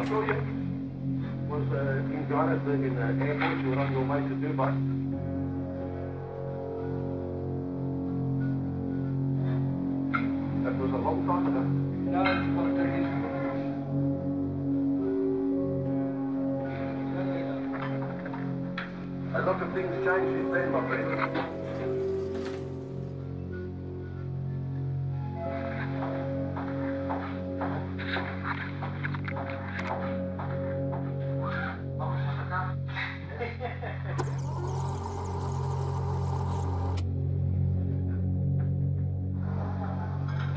I saw you was in Johannesburg in the airport. You were on your way to Dubai. That was a long time ago. No, it's not very a lot of things changed since then, my friend.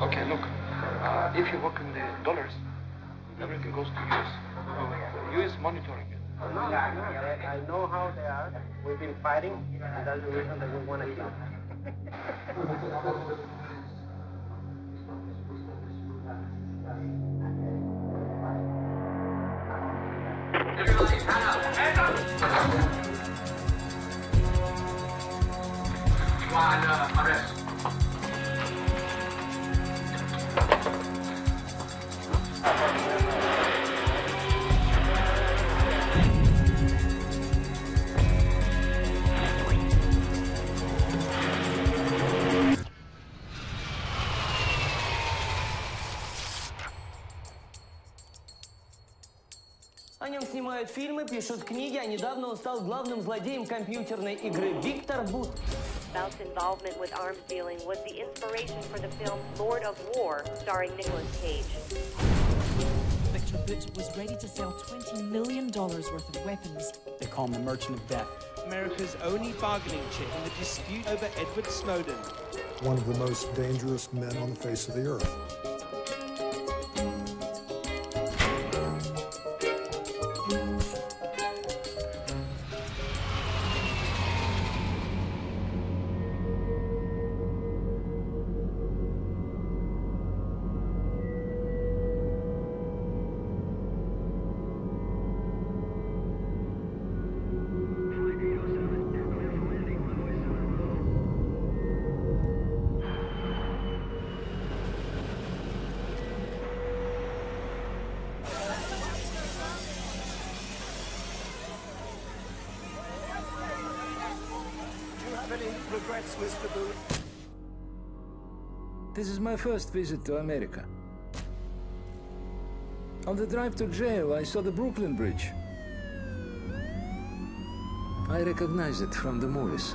Okay, look, if you work in the dollars, everything goes to US. US monitoring it. I know how they are. We've been fighting, and that's the reason that we want to kill. Everybody, hand up! Hand up! You are under arrest. О нем снимают фильмы, пишут книги, а недавно он стал главным злодеем компьютерной игры Виктор Bout. Bout's involvement with arms dealing was the inspiration for the film Lord of War, starring Nicolas Cage. Viktor Bout was ready to sell $20 million worth of weapons. They call him the Merchant of Death. America's only bargaining chip in the dispute over Edward Snowden. One of the most dangerous men on the face of the earth. Regrets, Mr. Bout? This is my first visit to America. On the drive to jail, I saw the Brooklyn Bridge. I recognize it from the movies.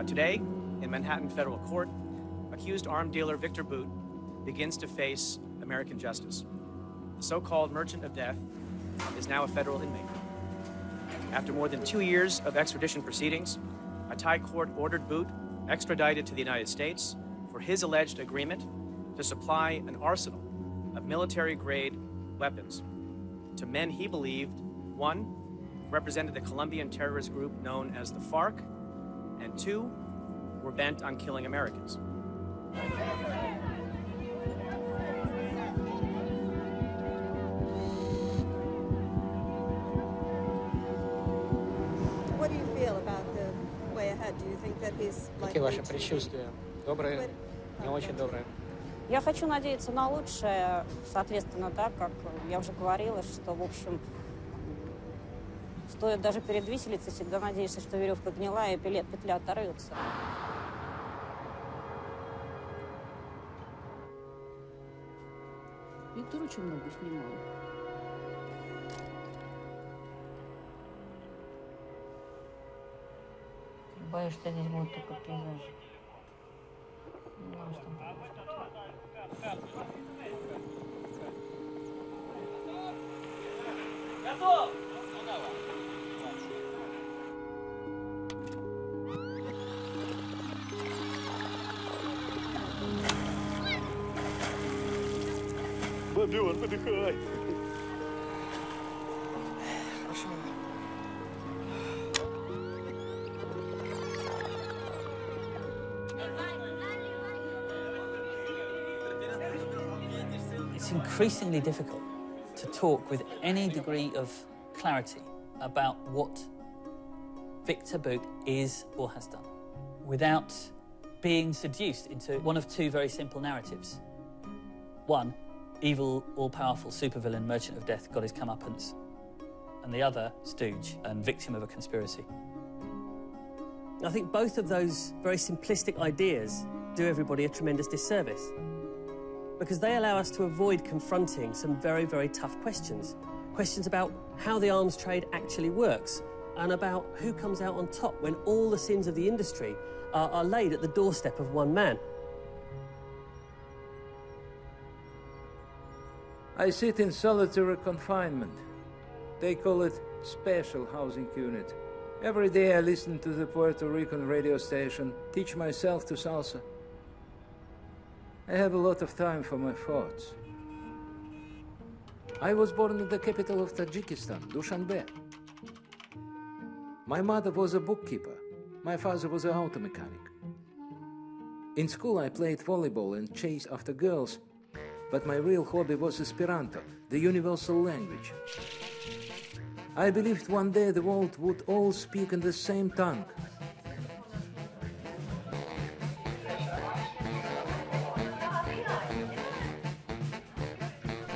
Today, in Manhattan federal court, accused arms dealer Viktor Bout begins to face American justice. The so-called Merchant of Death is now a federal inmate. After more than 2 years of extradition proceedings, a Thai court ordered Bout extradited to the United States for his alleged agreement to supply an arsenal of military-grade weapons to men he believed, one, represented the Colombian terrorist group known as the FARC, and two, were bent on killing Americans. What do you feel about the way ahead? Do you think that he's Какие ваши предчувствия? Добрые, не очень добрые? Я хочу надеяться на лучшее, соответственно, да, как я уже говорила, что, в общем, стоит даже перед виселицей, всегда надеешься, что веревка гнилая и петля оторвется. Виктор очень много снимал. Боюсь, что здесь будут только пейзажи. Готов! Бобер, выдыхай. Хорошо. It's increasingly difficult to talk with any degree of clarity about what Viktor Bout is or has done, without being seduced into one of two very simple narratives. One, evil, all-powerful supervillain, merchant of death, got his comeuppance. And the other, stooge and victim of a conspiracy. I think both of those very simplistic ideas do everybody a tremendous disservice, because they allow us to avoid confronting some very, very tough questions. Questions about how the arms trade actually works, and about who comes out on top when all the sins of the industry are laid at the doorstep of one man. I sit in solitary confinement. They call it special housing unit. Every day I listen to the Puerto Rican radio station, teach myself to salsa. I have a lot of time for my thoughts. I was born in the capital of Tajikistan, Dushanbe. My mother was a bookkeeper. My father was an auto mechanic. In school I played volleyball and chased after girls, but my real hobby was Esperanto, the universal language. I believed one day the world would all speak in the same tongue.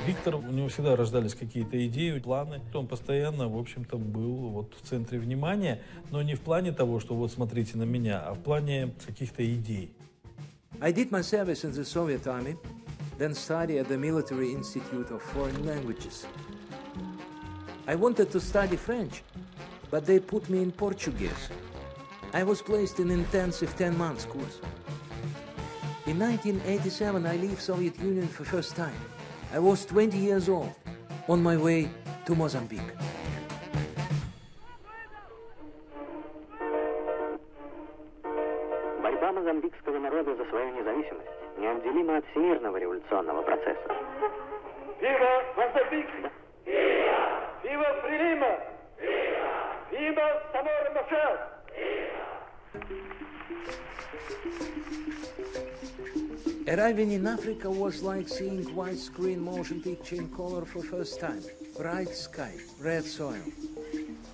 Виктор, у него всегда рождались какие-то идеи, планы. Он постоянно, в общем-то, был вот в центре внимания, но не в плане того, что вот смотрите на меня, а в плане каких-то идей. I did my service in the Soviet Army, then studied at the Military Institute of Foreign Languages. I wanted to study French, but they put me in Portuguese. I was placed in intensive 10-month course. In 1987, I leave Soviet Union for first time. I was 20 years old, on my way to Mozambique. Борьба мозамбикского народа за свою независимость неотделима от всемирного революционного процесса. Viva Mozambique! Viva! Viva Frelimo! Viva! Viva Samora Machel! Arriving in Africa was like seeing widescreen motion picture in color for first time. Bright sky, red soil,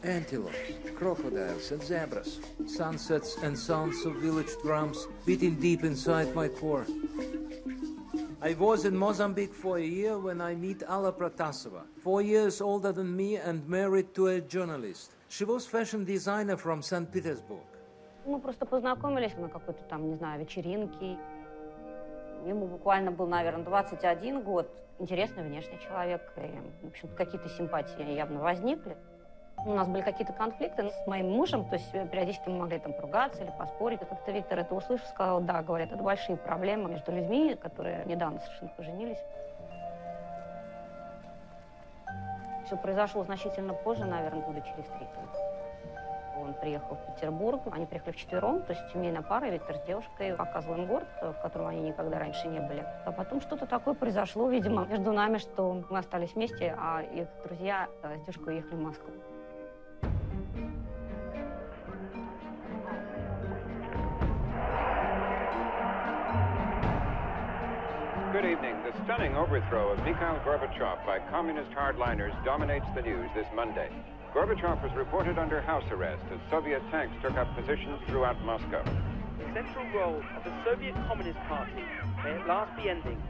antelopes, crocodiles and zebras, sunsets and sounds of village drums beating deep inside my core. I was in Mozambique for a year when I meet Alla Protasova, 4 years older than me and married to a journalist. She was fashion designer from St. Petersburg. Мы просто познакомились на какой-то там, не знаю, вечеринке. Ему буквально был, наверное, 21 год. Интересный внешний человек. И, в общем, какие-то симпатии явно возникли. У нас были какие-то конфликты с моим мужем, то есть периодически мы могли там поругаться или поспорить. Как-то Виктор это услышал, сказал, да, говорит, это большие проблемы между людьми, которые недавно совершенно поженились. Все произошло значительно позже, наверное, года через 3. Он приехал в Петербург, они приехали вчетвером, то есть семейная пара, Виктор с девушкой, показывал им город, в котором они никогда раньше не были. А потом что-то такое произошло, видимо, между нами, что мы остались вместе, а их друзья с девушкой уехали в Москву. Good evening. The stunning overthrow of Mikhail Gorbachev by communist hardliners dominates the news this Monday. Gorbachev was reported under house arrest as Soviet tanks took up positions throughout Moscow. The central role of the Soviet Communist Party may at last be ending.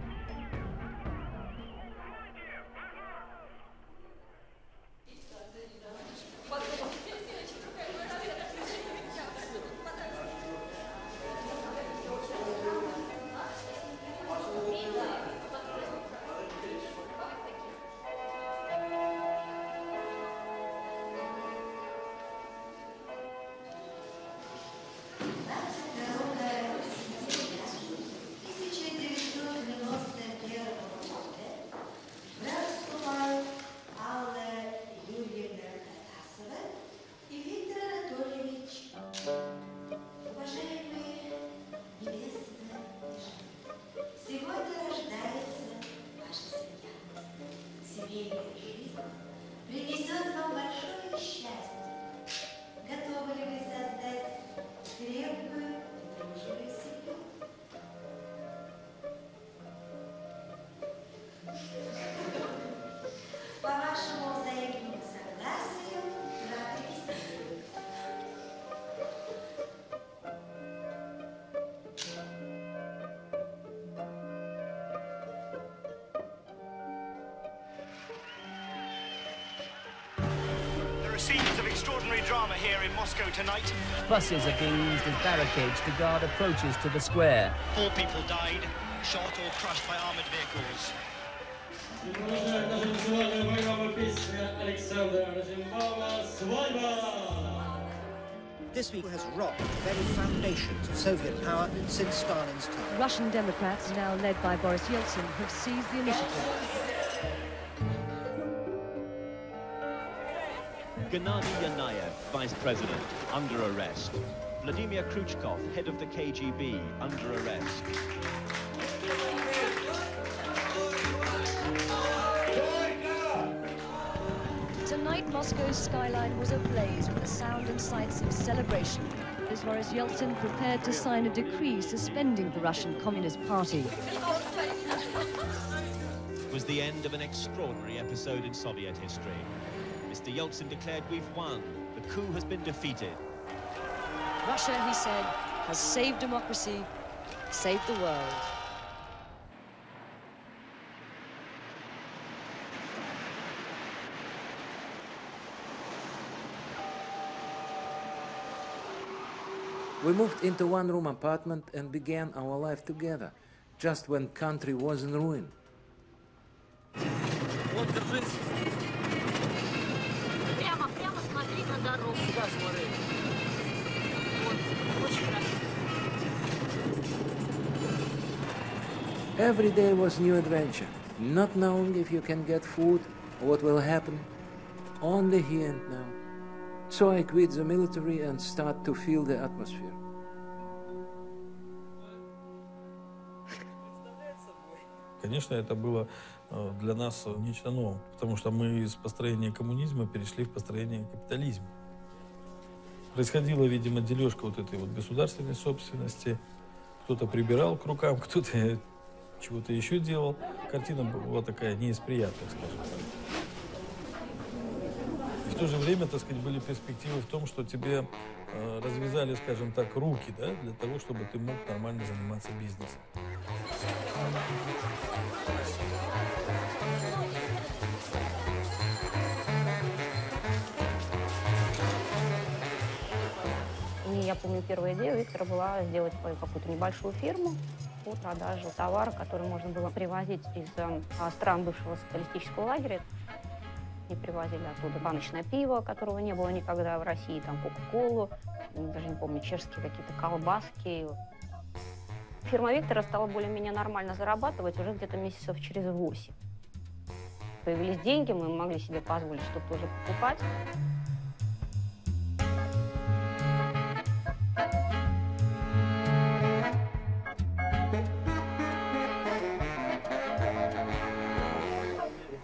extraordinary drama here in Moscow tonight. Buses are being used as barricades to guard approaches to the square. 4 people died, shot or crushed by armoured vehicles. This week has rocked the very foundations of Soviet power since Stalin's time. Russian Democrats, now led by Boris Yeltsin, have seized the initiative. Gennady Yanayev, Vice President, under arrest. Vladimir Khrushchev, head of the KGB, under arrest. Tonight, Moscow's skyline was ablaze with the sound and sights of celebration as Boris Yeltsin prepared to sign a decree suspending the Russian Communist Party. It was the end of an extraordinary episode in Soviet history. Mr. Yeltsin declared we've won. The coup has been defeated. Russia, he said, has saved democracy, saved the world. We moved into one-room apartment and began our life together, just when country was in ruin. Every day was new adventure, not knowing if you can get food or what will happen, only here and now. So I quit the military and start to feel the atmosphere. Конечно, это было для нас нечто новое, потому что мы из построения коммунизма перешли в построение капитализма. Происходила, видимо, дележка вот этой вот государственной собственности. Кто-то прибирал к рукам, кто-то чего-то еще делал. Картина была такая не из приятных, скажем так. И в то же время, так сказать, были перспективы в том, что тебе развязали, скажем так, руки, да, для того, чтобы ты мог нормально заниматься бизнесом. И я помню, первая идея у Виктора была сделать свою какую-то небольшую фирму по продаже товара, который можно было привозить из стран бывшего социалистического лагеря. И привозили оттуда баночное пиво, которого не было никогда в России, там кока-колу, даже не помню, чешские какие-то колбаски. Фирма Виктора стала более-менее нормально зарабатывать уже где-то месяцев через 8. Появились деньги, мы могли себе позволить что-то уже покупать.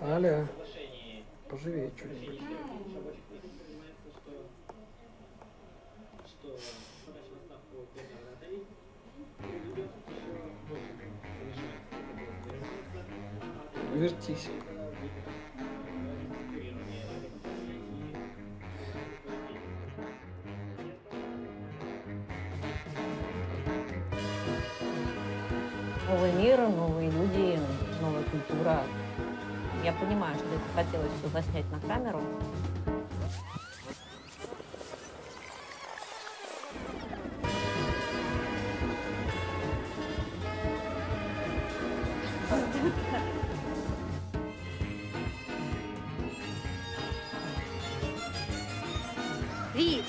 Аля, поживее что-нибудь. Вертись. Новый мир, новые люди, новая культура. Я понимаю, что это хотелось все заснять на камеру. Вить!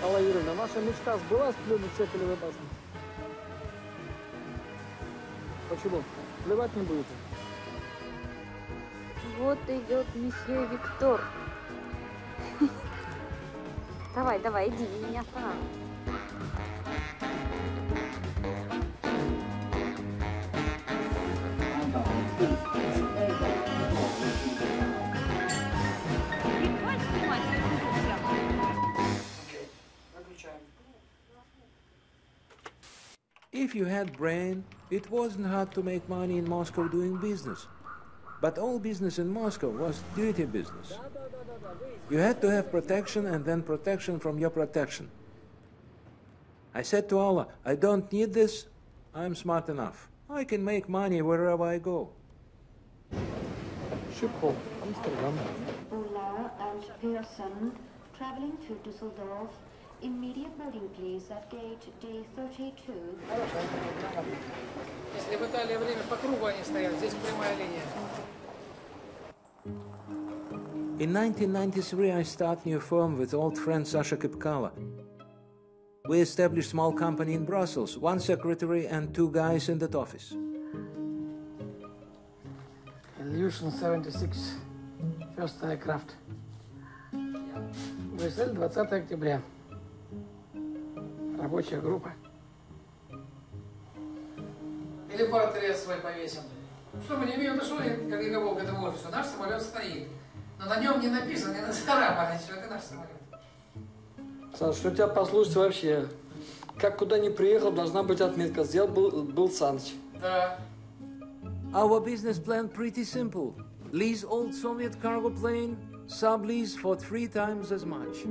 Алла Юрьевна, ваша мечта сбылась плюнуть с Эйфелевой башни? Почему? Плевать не будете? Вот идет месье Виктор. Давай, давай, иди, не останавливай. If you had brain, it wasn't hard to make money in Moscow doing business. But all business in Moscow was dirty business. You had to have protection and then protection from your protection. I said to Allah, I don't need this, I'm smart enough. I can make money wherever I go. Schiphol, Amsterdam. Ola and Pearson, traveling to Düsseldorf. Immediate boarding, please, at gate D32. Если в Италии время по кругу они стоят, здесь прямая линия. In 1993, I start new firm with old friend Sasha Kipkala. We established small company in Brussels, 1 secretary and 2 guys in that office. Illusion 76, first aircraft. Брюссель, 20 октября. Рабочая группа. Или портрет свой повесим. Что мы не имеем отношения, как никого к этому офису. Наш самолет стоит. Но на нем не написано, не нацарапано, что это наш самолет. Саш, что тебя послушать вообще? Как куда ни приехал, должна быть отметка. Сделал был Саныч. Да. Our business plan pretty simple. Lease old Soviet cargo plane, sublease for 3 times as much.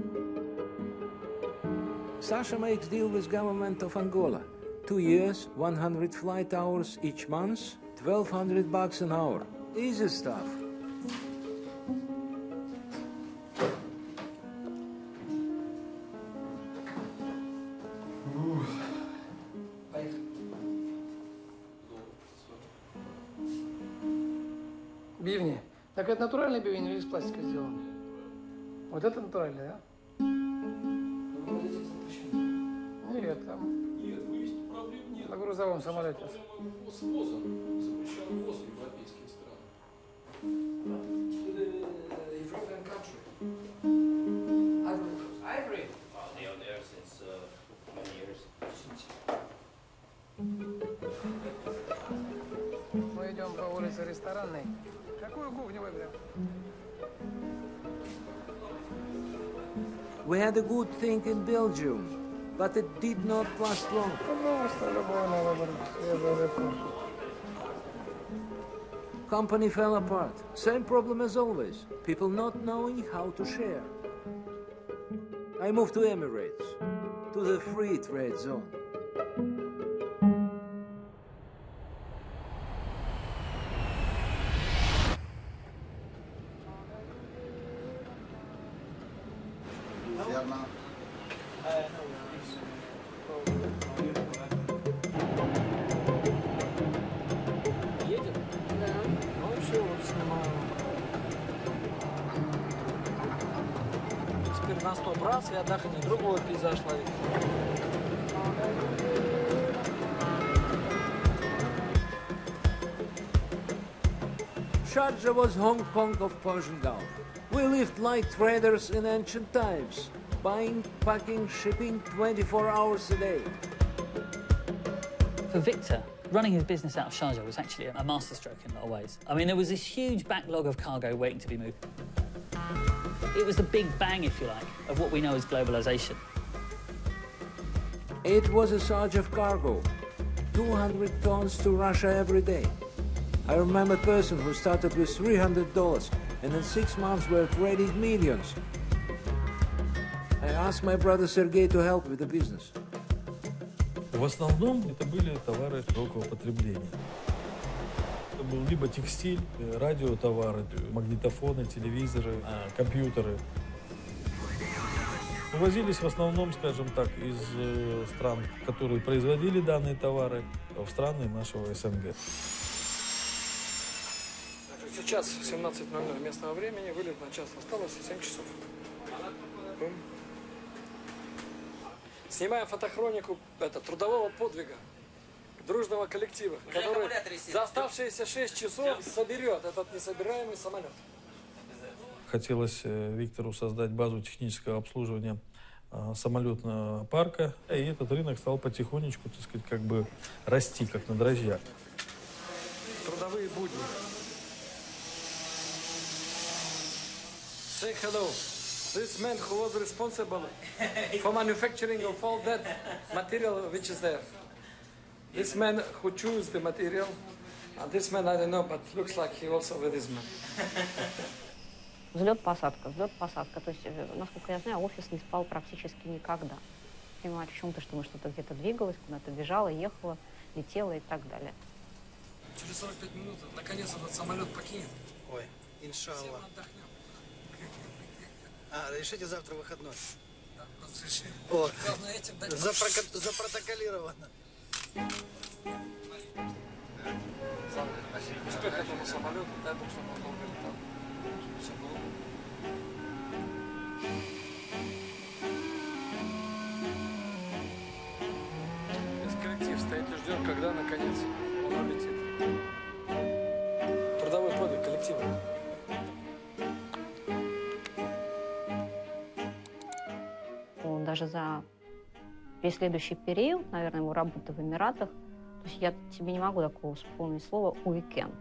Sasha makes deal with government of Angola. 2 years, 100 flight hours each month, $1,200 an hour. Easy stuff. Бивни. Так это натуральный бивень или из пластика сделан? Вот это натуральный, да? Нет, там. Нет, вывести проблем нет. На грузовом самолете. С ВОЗом. Запрещен ВОЗ в европейские страны. European country. Ivory. They are there since many years. Мы идем по улице Ресторанной. Какую кухню выберем? We had a good thing in Belgium, but it did not last long. Пожалуйста, любой на выбор. Свежую рыбку. Company fell apart. Same problem as always. People not knowing how to share. I moved to Emirates, to the free trade zone. Теперь нас то браться и отдохни, другой пейзаж ловить. Sharjah was Hong Kong of Persian Gulf. We lived like traders in ancient times, buying, packing, shipping 24 hours a day. For Victor, running his business out of Sharjah was actually a masterstroke in a lot of ways. I mean, there was this huge backlog of cargo waiting to be moved. It was the big bang, if you like, of what we know as globalization. It was a surge of cargo, 200 tons to Russia every day. I remember a person who started with $300 and in 6 months were trading millions. I asked my brother Sergei to help with the business. В основном это были товары широкого потребления. Это был либо текстиль, радиотовары, магнитофоны, телевизоры, компьютеры. Увозились в основном, скажем так, из стран, которые производили данные товары, в страны нашего СНГ. Сейчас 17:00 местного времени, вылет на час. Осталось 7 часов. Снимаем фотохронику трудового подвига дружного коллектива, который за оставшиеся 6 часов соберет этот несобираемый самолет. Хотелось Виктору создать базу технического обслуживания самолетного парка, и этот рынок стал потихонечку, так сказать, как бы расти, как на дрожжах. Трудовые будни. Say hello. This man who was responsible for manufacturing of all that material which is there. This man who chose the material, and this man I don't know, but looks like he also with this man. Взлет-посадка, взлет-посадка. То есть, насколько я знаю, офис не спал практически никогда. понимать в чем-то, что мы что-то где-то двигалось, куда-то бежала, ехала, летела и так далее. Через 45 минут, наконец, этот самолет покинет. Ой, иншаллах. Всем отдохнем. Решите завтра выходной. Да, разреши. О, главное, этим дать запротоколировано. Успех этому самолету, дай Бог, чтобы он долго летал. Чтобы все было. Весь коллектив стоит и ждет, когда наконец он улетит. Трудовой подвиг коллектива. Даже за весь следующий период, наверное, его работы в Эмиратах, то есть я тебе не могу такого вспомнить слова «уикенд».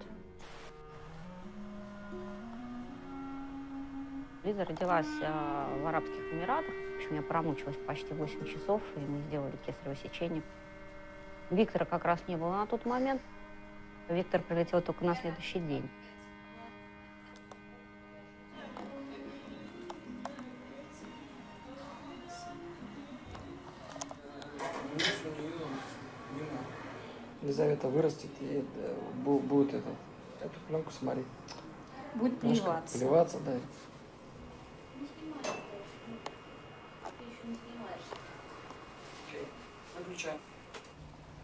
Лиза родилась в Арабских Эмиратах. В общем, я промучилась почти 8 часов, и мы сделали кесарево сечение. Виктора как раз не было на тот момент. Виктор прилетел только на следующий день. Елизавета вырастет и будет эту пленку смотреть. Будет плеваться. Плеваться, да.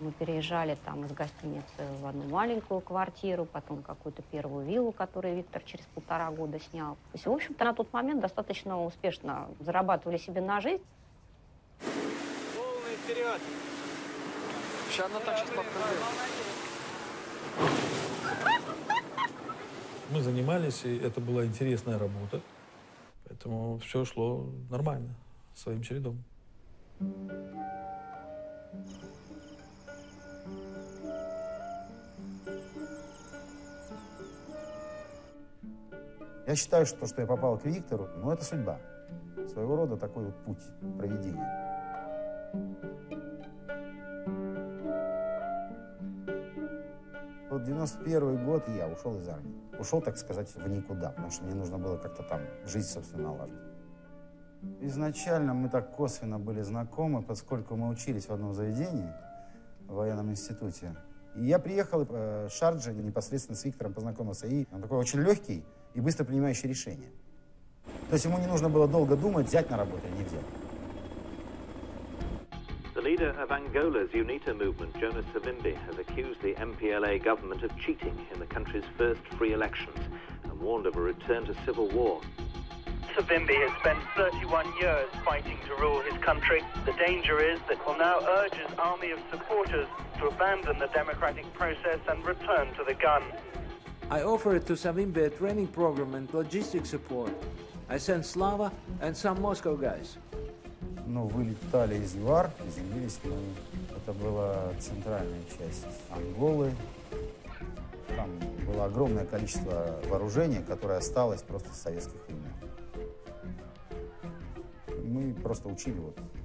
Мы переезжали там из гостиницы в одну маленькую квартиру, потом какую-то первую виллу, которую Виктор через 1,5 года снял. То есть, в общем-то, на тот момент достаточно успешно зарабатывали себе на жизнь. Полный вперед! Сейчас она так сейчас попробует. Мы занимались, и это была интересная работа. Поэтому все шло нормально, своим чередом. Я считаю, что я попал к Виктору, это судьба. Своего рода такой вот путь проведения. Вот 91 год я ушел из армии. Ушел, так сказать, в никуда, потому что мне нужно было как-то там жизнь, собственно, налаживать. Изначально мы так косвенно были знакомы, поскольку мы учились в одном заведении, в военном институте. И я приехал в Шардже, непосредственно с Виктором познакомился. И он такой очень легкий и быстро принимающий решения. То есть ему не нужно было долго думать, взять на работу или не взять. The leader of Angola's UNITA movement, Jonas Savimbi, has accused the MPLA government of cheating in the country's first free elections and warned of a return to civil war. Savimbi has spent 31 years fighting to rule his country. The danger is that he'll now urge his army of supporters to abandon the democratic process and return to the gun. I offered to Savimbi a training program and logistic support. I sent Slava and some Moscow guys. Вылетали из ЮАР, приземлились мы. Это была центральная часть Анголы. Там было огромное количество вооружения, которое осталось просто с советских времен. Мы просто учили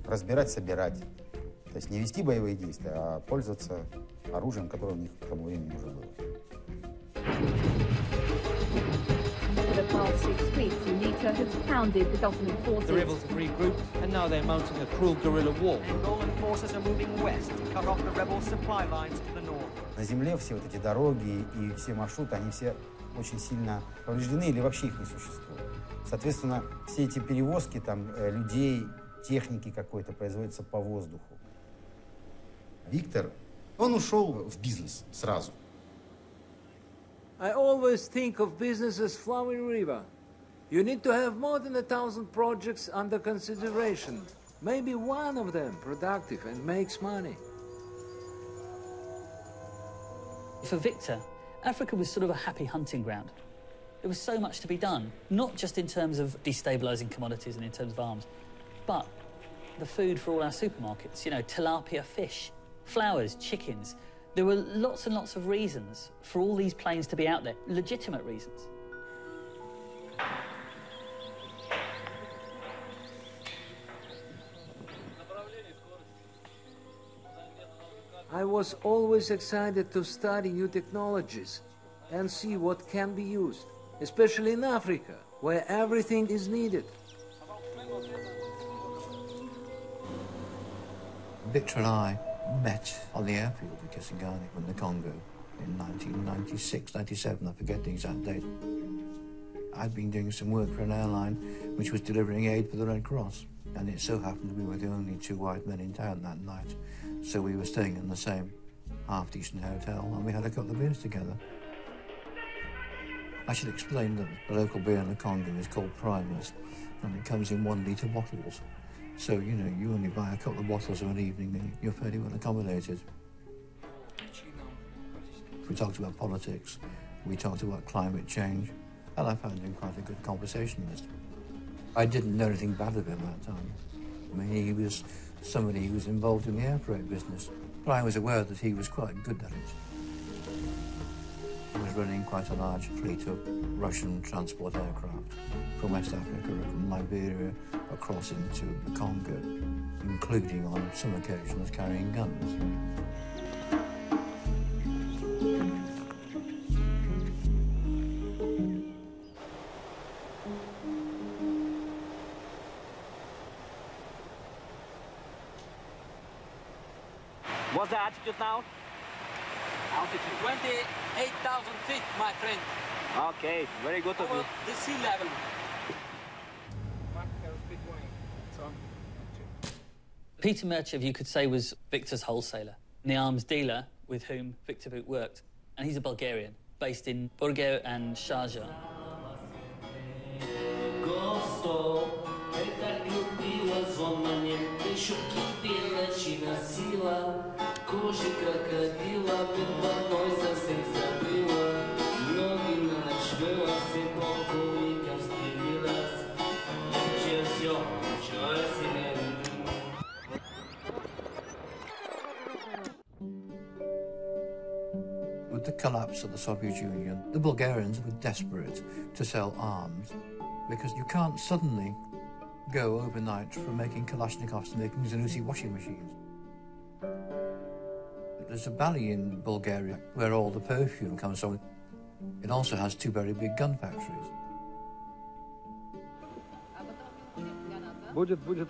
разбирать, собирать. То есть не вести боевые действия, а пользоваться оружием, которое у них к тому времени уже было. For the past 6 weeks, UNITA has pounded the government forces. The rebels have regrouped, and now they're mounting a cruel guerrilla war. Angolan forces are moving west to cut off the rebel supply lines to the north. На земле все эти дороги и все маршруты, они все очень сильно повреждены или вообще их не существует. Соответственно, все эти перевозки людей, техники какой-то производятся по воздуху. Виктор, он ушел в бизнес сразу. I always think of business as flowing river. You need to have more than 1,000 projects under consideration. Maybe one of them productive and makes money. For Victor, Africa was sort of a happy hunting ground. There was so much to be done, not just in terms of destabilising commodities and in terms of arms, but the food for all our supermarkets, tilapia fish, flowers, chickens. There were lots and lots of reasons for all these planes to be out there, legitimate reasons. I was always excited to study new technologies and see what can be used, especially in Africa, where everything is needed. Viktor and I met on the airfield of Kisangani in the Congo in 1996, 97, I forget the exact date. I'd been doing some work for an airline which was delivering aid for the Red Cross, and it so happened we were the only two white men in town that night, so we were staying in the same half-decent hotel, and we had a couple of beers together. I should explain that the local beer in the Congo is called Primus, and it comes in 1 litre bottles. So, you know, you only buy a couple of bottles of an evening and you're fairly well accommodated. We talked about politics, we talked about climate change, and I found him quite a good conversationalist. I didn't know anything bad of him at that time. I mean, he was somebody who was involved in the air freight business, but I was aware that he was quite good at it. He was running quite a large fleet of Russian transport aircraft from West Africa, from Liberia, across into the Congo, including on some occasions carrying guns. What's the altitude now? Altitude 28,000 feet, my friend. Okay, very good of you. The sea level. Peter Merchev, you could say, was Viktor's wholesaler, the arms dealer with whom Viktor Bout worked. And he's a Bulgarian, based in Burgeo and Sharjah. With the collapse of the Soviet Union, the Bulgarians were desperate to sell arms because you can't suddenly go overnight from making Kalashnikovs to making Zanussi washing machines. There's a valley in Bulgaria where all the perfume comes from. It also has 2 very big gun factories. Будет.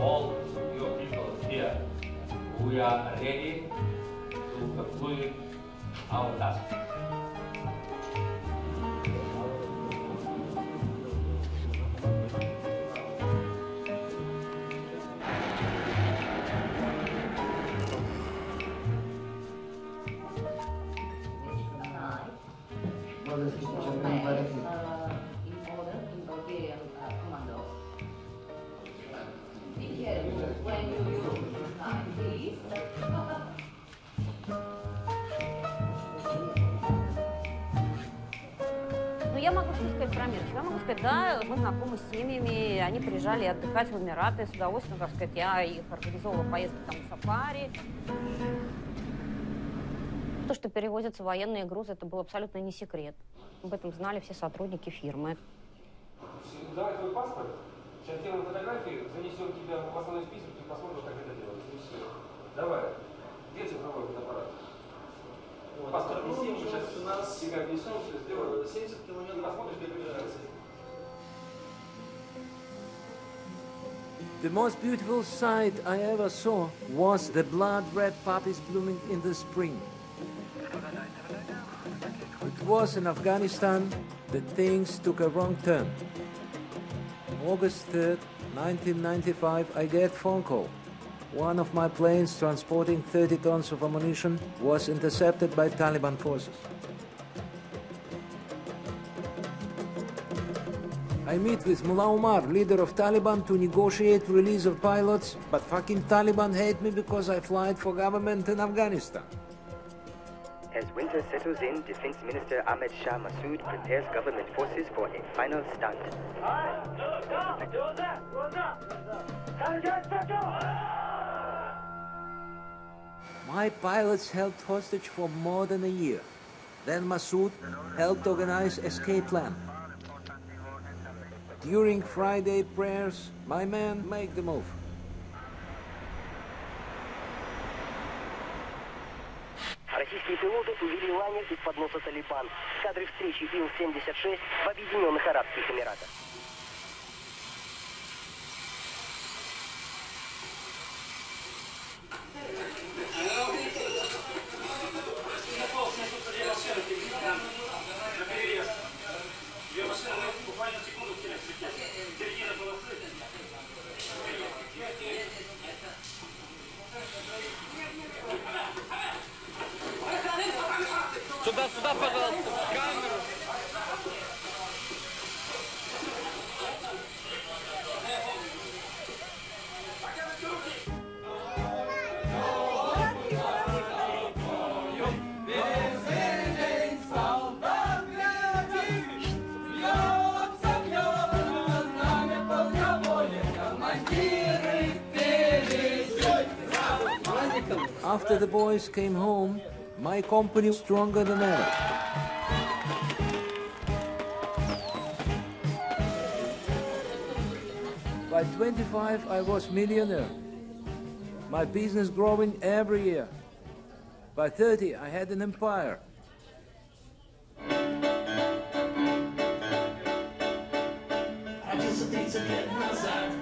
All your people here, we are ready to conclude our task. Ну, я могу что сказать про Мерчева? Я могу сказать, да, мы знакомы с семьями, они приезжали отдыхать в Эмираты с удовольствием, так сказать, я их организовывала поездки там в сафари. То, что перевозятся военные грузы, это был абсолютно не секрет. Об этом знали все сотрудники фирмы. Давай твой паспорт, сейчас сделаем фотографии, занесем тебя в основной список, ты посмотришь, как это делать. Давай. Где цифровой фотоаппарат? Паспорт несем, сейчас у нас тебя внесем, все сделаем. 70 километров, посмотришь, где приезжается. The most beautiful sight I ever saw was the blood-red poppies blooming in the spring. It was in Afghanistan that things took a wrong turn. On August 3rd, 1995, I get a phone call. One of my planes transporting 30 tons of ammunition was intercepted by Taliban forces. I meet with Mullah Omar, leader of Taliban, to negotiate release of pilots, but fucking Taliban hate me because I fly for government in Afghanistan. As winter settles in, Defense Minister Ahmed Shah Massoud prepares government forces for a final stunt. My pilots held hostage for more than a year. Then Massoud helped organize escape plan. During Friday prayers, my men make the move. Российские пилоты увели лайнер из-под носа Талибан. Кадры встречи Ил-76 в Объединенных Арабских Эмиратах. Сюда, пожалуйста, камеру. After the boys came home, my company was stronger than ever. By 25, I was millionaire. My business growing every year. By 30, I had an empire. 30 лет назад.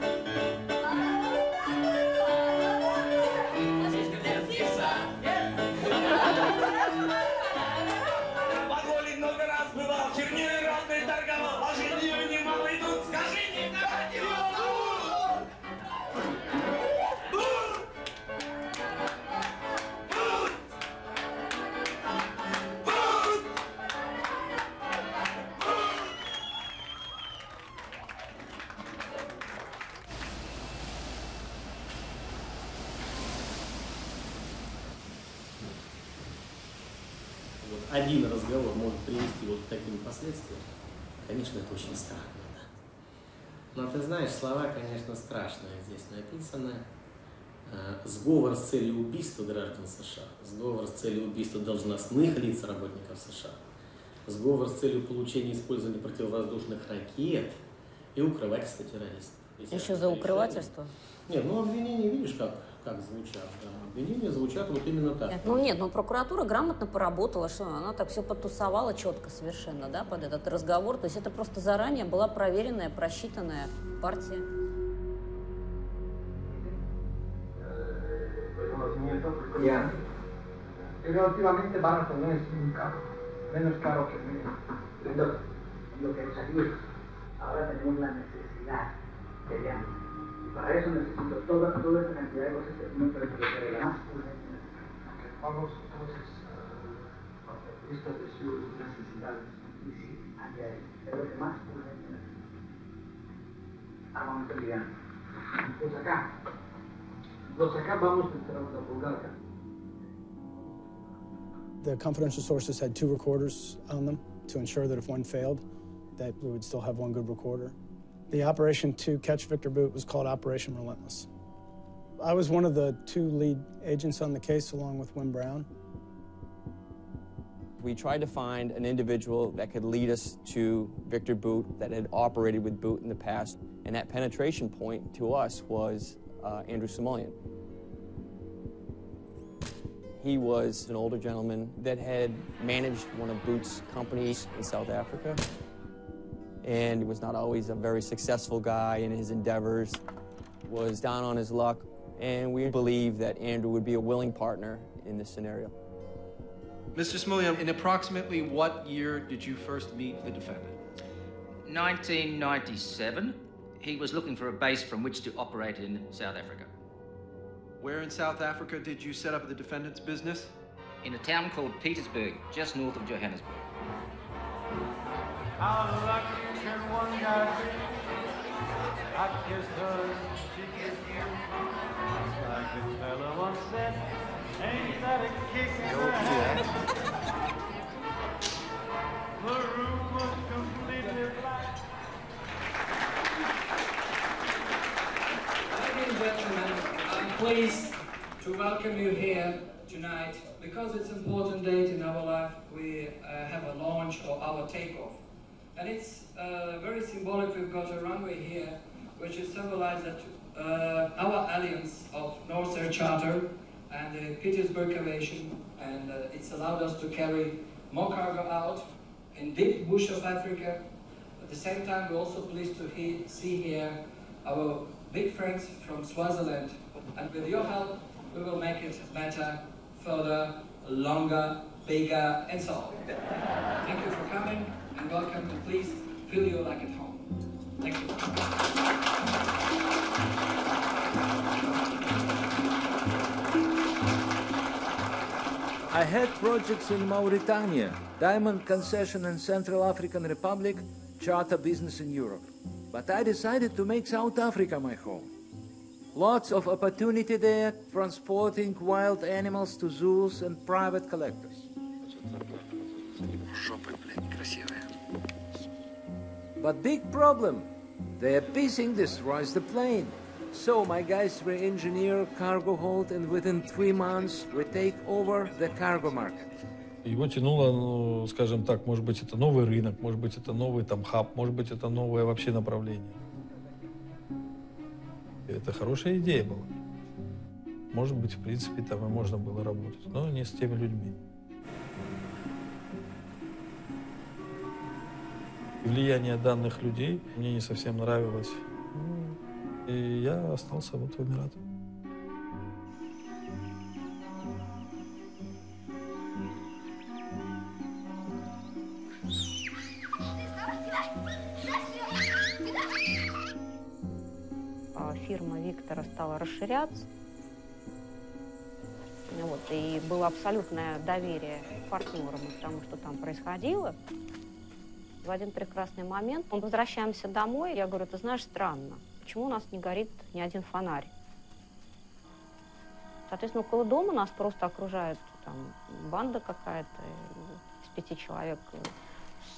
Подволить много раз бывал, чернилы разные торговал, а женью немало идут, скажи мне, как его зовут? Один разговор может привести вот к таким последствиям, конечно, это очень странно. Да? Но ты знаешь, слова, конечно, страшные здесь написаны. Сговор с целью убийства граждан США, сговор с целью убийства должностных лиц работников США, сговор с целью получения и использования противовоздушных ракет и укрывательства террористов. Еще за укрывательство? Нет, ну обвинения, видишь, как звучат. Да. Обвинения звучат вот именно так. Нет, прокуратура грамотно поработала, что она так все потусовала четко совершенно, да, под этот разговор. То есть это просто заранее была проверенная, просчитанная партия. Ya. Es relativamente barato, no es muy caro. Menos caro que lo que es aquí. Ahora tenemos la necesidad de viaje. Y para eso necesito toda esta cantidad de cosas que no puedo hacer la más urgente. Vamos entonces a la lista de sus necesidades. Y sí, allá es lo que más urgente necesito. Vamos a ligar. Los acá vamos a entrar a Bulgaria. The confidential sources had 2 recorders on them to ensure that if one failed, that we would still have one good recorder. The operation to catch Viktor Bout was called Operation Relentless. I was one of the 2 lead agents on the case, along with Wim Brown. We tried to find an individual that could lead us to Viktor Bout, that had operated with Bout in the past, and that penetration point to us was Andrew Samoian. He was an older gentleman that had managed one of Bout's companies in South Africa, and was not always a very successful guy in his endeavors, was down on his luck, and we believe that Andrew would be a willing partner in this scenario. Mr. Samoian, in approximately what year did you first meet the defendant? 1997. He was looking for a base from which to operate in South Africa. Where in South Africa did you set up the defendant's business? In a town called Petersburg, just north of Johannesburg. How lucky can one guy be? I kissed her and she kissed me. Just like this fella once said, ain't that a kick in the head? The room was completely black. Ladies and gentlemen, I'm pleased to welcome you here tonight because it's an important date in our life. We have a launch or our takeoff. And it's very symbolic. We've got a runway here, which is symbolized that our alliance of North Air Charter and the Petersburg Aviation, and it's allowed us to carry more cargo out in deep bush of Africa. At the same time, we're also pleased to see here our big friends from Swaziland. And with your help, we will make it better, further, longer, bigger, and so on. Thank you for coming and welcome, and please feel you like at home. Thank you. I had projects in Mauritania, diamond concession in Central African Republic, charter business in Europe. But I decided to make South Africa my home. Lots of opportunity there, transporting wild animals to zoos and private collectors. But big problem. Their pissing destroys the plane. So my guys re-engineer cargo hold, and within 3 months we take over the cargo market. Его тянуло, ну, скажем так, может быть, это новый рынок, может быть, это новый там хаб, может быть, это новое вообще направление. Это хорошая идея была. Может быть, в принципе, там и можно было работать, но не с теми людьми. Влияние данных людей мне не совсем нравилось. И я остался вот в Эмиратах. Фирма Виктора стала расширяться. Вот, и было абсолютное доверие к партнерам и к тому, что там происходило. В один прекрасный момент мы возвращаемся домой. Я говорю, ты знаешь, странно, почему у нас не горит ни один фонарь? Соответственно, около дома нас просто окружает там банда какая-то из 5 человек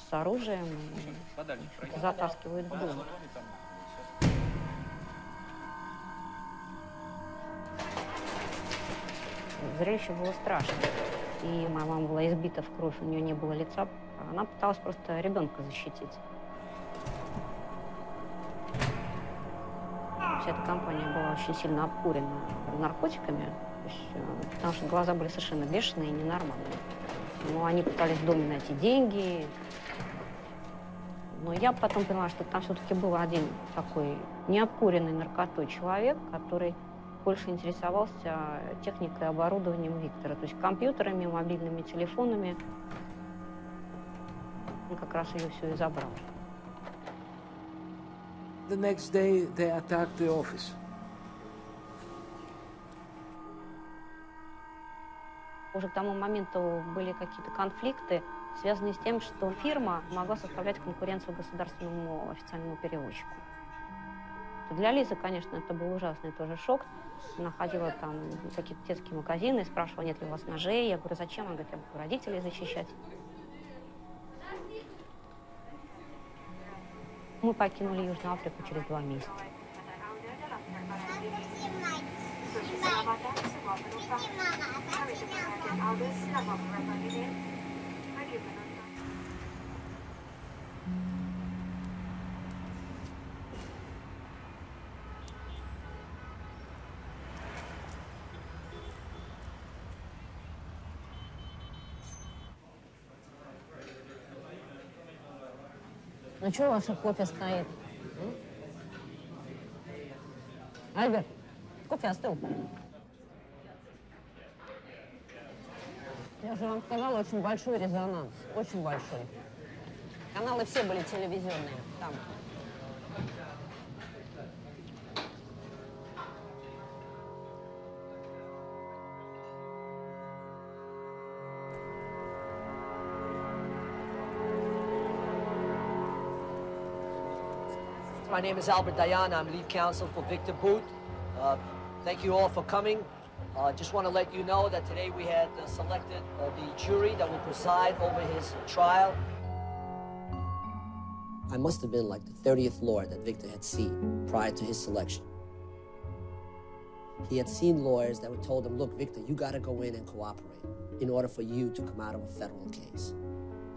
с оружием и затаскивают в дом. Зрелище было страшное. И моя мама была избита в кровь, у нее не было лица. Она пыталась просто ребенка защитить. Вся эта компания была очень сильно обкурена наркотиками, то есть, потому что глаза были совершенно бешеные и ненормальные. Но они пытались в доме найти деньги. Но я потом поняла, что там все-таки был один такой необкуренный наркотой человек, который больше интересовался техникой и оборудованием Виктора, то есть компьютерами, мобильными телефонами. Он как раз ее все и забрал. The next day they attacked the office. Уже к тому моменту были какие-то конфликты, связанные с тем, что фирма могла составлять конкуренцию государственному официальному перевозчику. Для Лизы, конечно, это был ужасный тоже шок. Она ходила там в какие-то детские магазины и спрашивала, нет ли у вас ножей. Я говорю, зачем? Она говорит, я буду родителей защищать. Мы покинули Южную Африку через 2 месяца. Ну что ваше кофе стоит? Альберт, кофе остыл. Я же вам сказала, очень большой резонанс. Очень большой. Каналы все были телевизионные там. My name is Albert Dayan. I'm lead counsel for Viktor Bout. Thank you all for coming. Just want to let you know that today we had selected the jury that will preside over his trial. I must have been like the 30th lawyer that Viktor had seen prior to his selection. He had seen lawyers that would told him, look, Viktor, you got to go in and cooperate in order for you to come out of a federal case.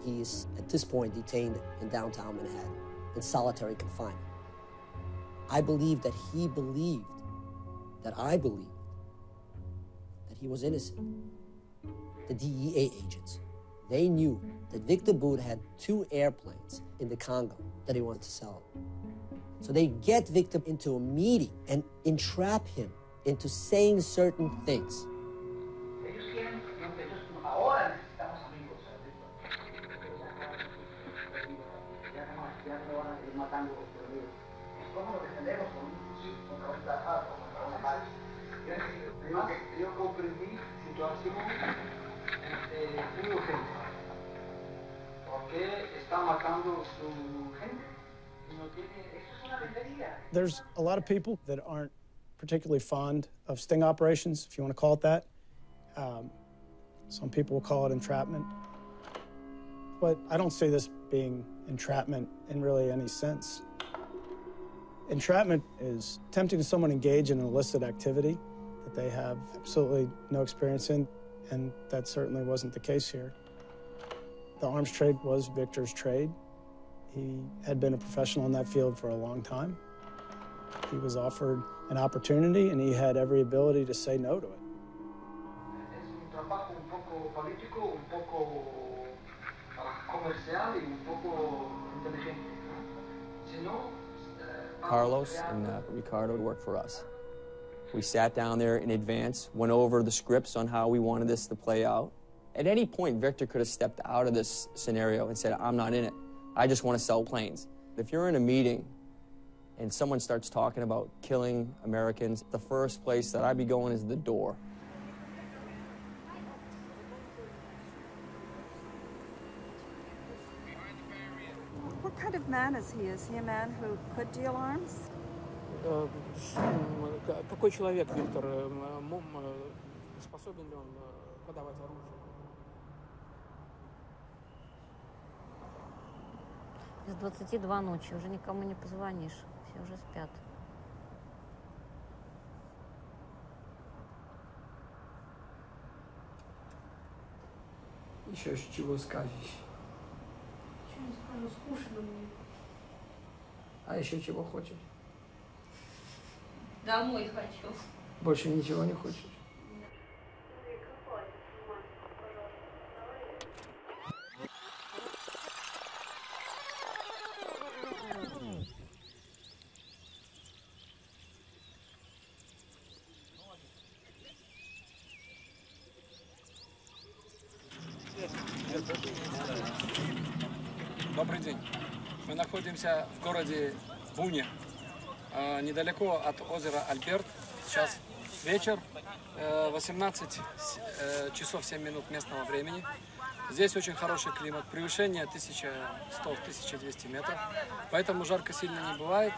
He is, at this point, detained in downtown Manhattan in solitary confinement. I believe that he believed, that I believed, that he was innocent. The DEA agents, they knew that Viktor Bout had 2 airplanes in the Congo that he wanted to sell. So they get Viktor into a meeting and entrap him into saying certain things. There's a lot of people that aren't particularly fond of sting operations, if you want to call it that. Some people will call it entrapment. But I don't see this being entrapment in really any sense. Entrapment is tempting someone to engage in an illicit activity that they have absolutely no experience in, and that certainly wasn't the case here. The arms trade was Viktor's trade. He had been a professional in that field for a long time. He was offered an opportunity, and he had every ability to say no to it. Carlos and Ricardo worked for us. We sat down there in advance, went over the scripts on how we wanted this to play out. At any point, Viktor could have stepped out of this scenario and said, I'm not in it. I just want to sell planes. If you're in a meeting and someone starts talking about killing Americans, the first place that I'd be going is the door. What kind of man is he? Is he a man who could deal arms? Какой человек Виктор? Способен ли он подавать оружие? С 22 ночи уже никому не позвонишь, все уже спят. Еще чего скажешь? Ничего не скажу, скучно мне. А еще чего хочешь? Домой хочу. Больше ничего не хочешь? Добрый день. Мы находимся в городе Буне, недалеко от озера Альберт. Сейчас вечер, 18 часов 7 минут местного времени. Здесь очень хороший климат, превышение 1100-1200 метров, поэтому жарко сильно не бывает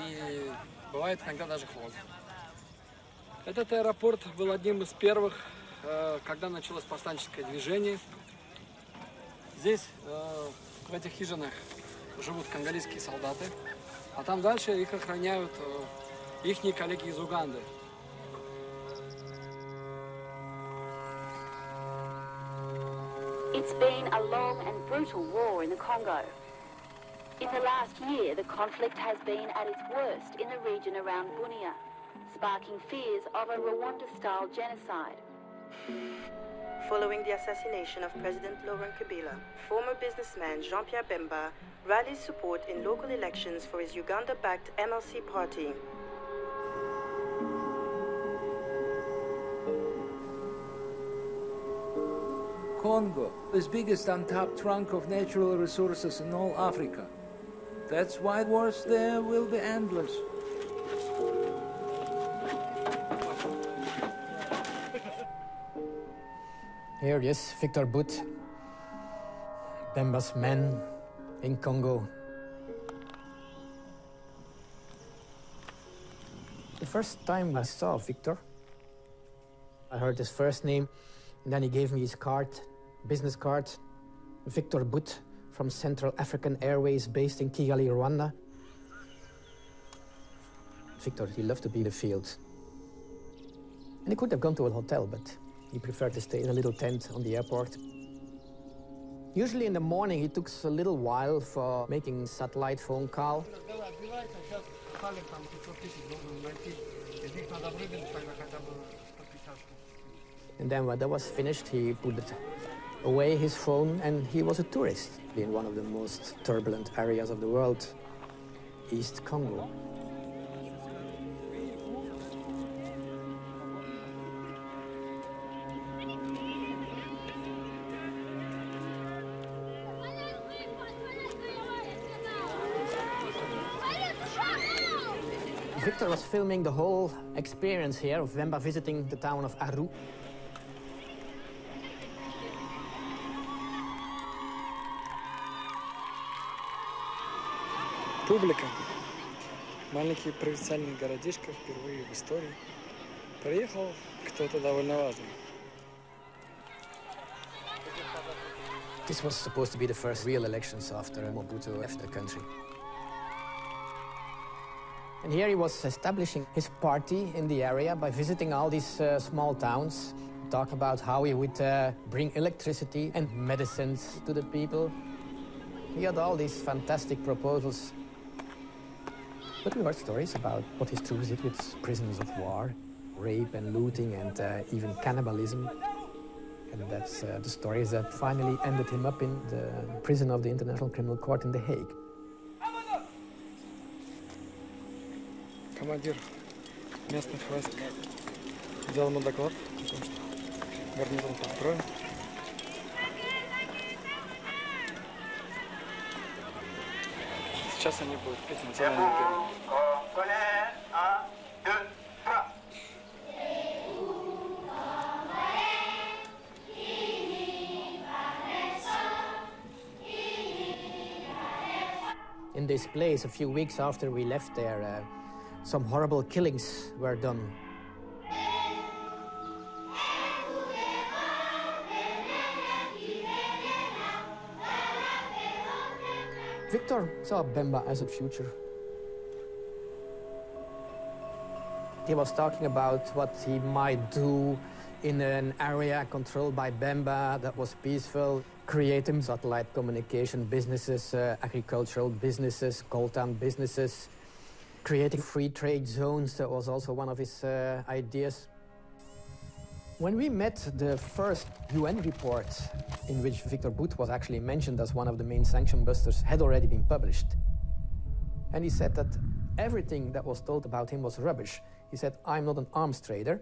и бывает иногда даже холодно. Этот аэропорт был одним из первых, когда началось повстанческое движение. Здесь, в этих хижинах, живут конголезские солдаты, а там дальше их охраняют ихние коллеги из Уганды. It's been a long and brutal war in the Congo. In the last year, the conflict has been at its worst in the region around Bunia, sparking fears of a Rwanda-style genocide. Following the assassination of President Laurent Kabila, former businessman Jean-Pierre Bemba rallies support in local elections for his Uganda-backed MLC party. Congo is biggest untapped trunk of natural resources in all Africa. That's why wars there will be endless. Here it is, Viktor Bout, Bemba's men in Congo. The first time I saw Viktor, I heard his first name, and then he gave me his card, business card, Viktor Bout from Central African Airways based in Kigali, Rwanda. Viktor, he loved to be in the field. And he could have gone to a hotel, but he preferred to stay in a little tent on the airport. Usually in the morning, it took a little while for making satellite phone call. And then when that was finished, he put away his phone, and he was a tourist in one of the most turbulent areas of the world, East Congo. Viktor was filming the whole experience here of Bemba visiting the town of Aru. Публика. Маленький провинциальный городишко впервые в истории. Приехал кто-то довольно важный. This was supposed to be the first real elections after Mobutu left the country. And here he was establishing his party in the area by visiting all these small towns, talk about how he would bring electricity and medicines to the people. He had all these fantastic proposals. But we heard stories about what his troops did with prisoners of war, rape and looting and even cannibalism. And that's the stories that finally ended him up in the prison of the International Criminal Court in The Hague. Командир местных войск сделал ему доклад о том, что гарнизон построен. Сейчас они будут петь национальный гимн. In this place, a few weeks after we left there, some horrible killings were done. Viktor saw Bemba as a future. He was talking about what he might do in an area controlled by Bemba that was peaceful, creating satellite communication businesses, agricultural businesses, coltan businesses, creating free trade zones. That was also one of his ideas. When we met, the first UN report in which Viktor Bout was actually mentioned as one of the main sanction busters had already been published. And he said that everything that was told about him was rubbish. He said, I'm not an arms trader.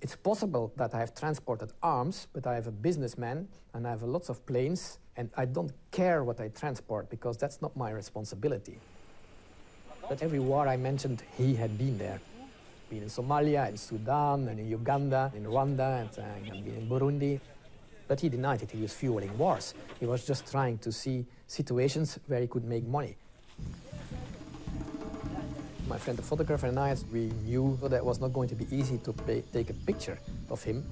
It's possible that I have transported arms, but I have a businessman and I have lots of planes, and I don't care what I transport because that's not my responsibility. But every war I mentioned, he had been there. Been in Somalia, in Sudan, and in Uganda, in Rwanda, and he had been in Burundi. But he denied that he was fueling wars. He was just trying to see situations where he could make money. My friend, the photographer, and I, we knew that it was not going to be easy to take a picture of him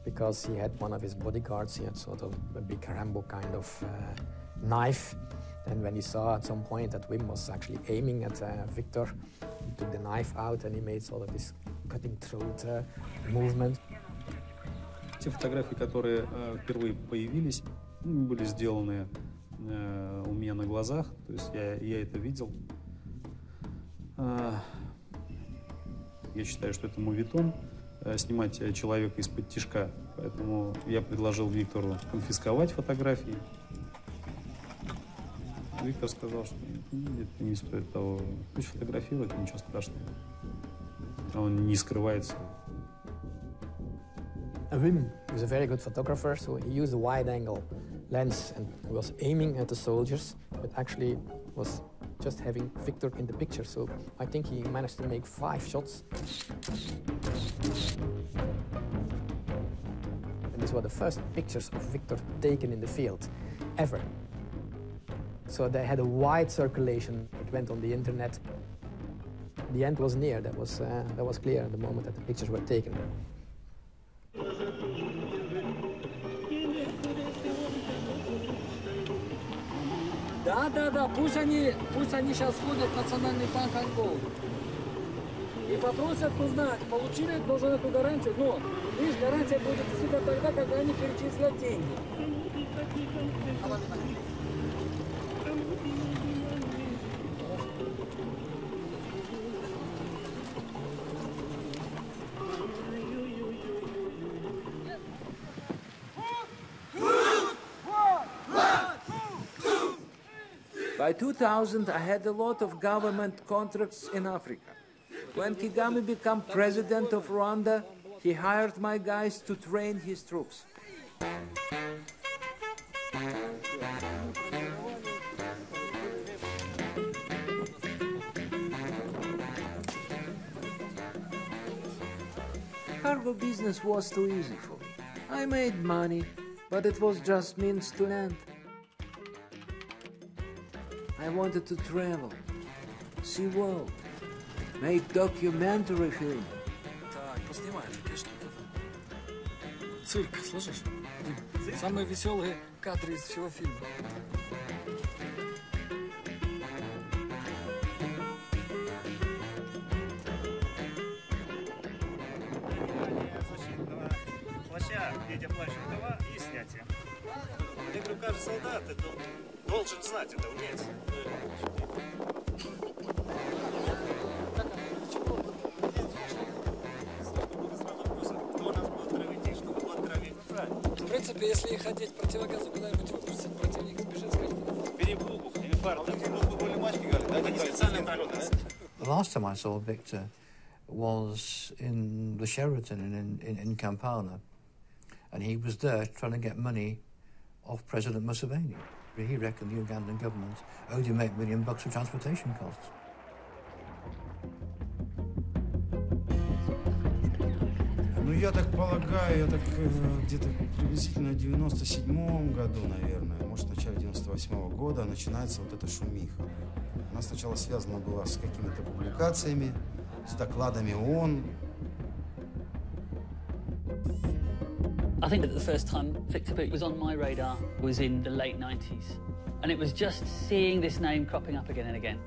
because he had one of his bodyguards. He had sort of a big Rambo kind of knife. And when he saw at some point that Wim was actually aiming at Viktor, he took the knife out and he made sort of this cutting throat movement. Те фотографии, которые впервые появились, были сделаны у меня на глазах, то есть я это видел. Я считаю, что это мувитон, снимать человека из-под тишка, поэтому я предложил Виктору конфисковать фотографии. Виктор сказал, что это не стоит того, пусть фотографирует, ничего страшного. Он не скрывается. Wim was a very good photographer, so he used a wide-angle lens and was aiming at the soldiers, but actually was just having Viktor in the picture. So I think he managed to make 5 shots. And these were the first pictures of Viktor taken in the field, ever. So they had a wide circulation. It went on the internet. The end was near. That was clear at the moment that the pictures were taken. Да, пусть они сейчас сходят в Национальный парк Анголы и попросят узнать, получили должен эту гарантию, но, видишь, гарантия будет всегда тогда, когда они перечислят деньги. By 2000, I had a lot of government contracts in Africa. When Kagame became president of Rwanda, he hired my guys to train his troops. Cargo business was too easy for me. I made money, but it was just means to end. I wanted to travel, see world, make documentary film. Так, поснимаем, конечно, цирк, слышишь? Самые веселые кадры из всего фильма. Эти плащ рукава и снятие. Я говорю, каждый солдат должен знать это, уметь. В принципе, если их одеть противогазу куда-нибудь выпустить, противник сбежит, скажет. Бери булку, инфаркт. The last time I saw Victor was in the Sheraton in Kampala. And he was there trying to get money off President Museveni. He reckoned the Ugandan government owed him $8 million for transportation costs. Ну, я так полагаю, это где-то приблизительно в 97-м году, наверное, может, в начале 98-го года начинается вот эта шумиха. Она сначала связана была с какими-то публикациями, с докладами ООН. I think that the first time Viktor Bout was on my radar was in the late 90s. And it was just seeing this name cropping up again and again.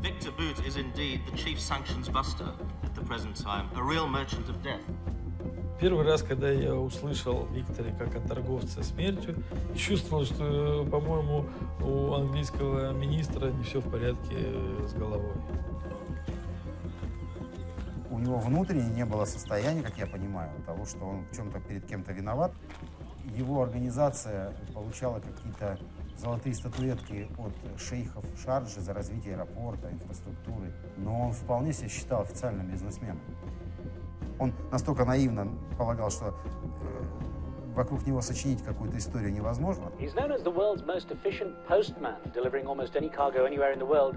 Viktor Bout is indeed the chief sanctions buster at the present time, a real merchant of death. Первый раз, когда я услышал Викторе как о торговце смертью, чувствовал, что, по-моему, у английского министра не все в порядке с головой. У него внутренне не было состояния, как я понимаю, того, что он в чем-то перед кем-то виноват. Его организация получала какие-то золотые статуэтки от шейхов Шарджи за развитие аэропорта, инфраструктуры. Но он вполне себя считал официальным бизнесменом. Он настолько наивно полагал, что вокруг него сочинить какую-то историю невозможно. He's known as the world's most efficient postman, delivering almost any cargo anywhere in the world,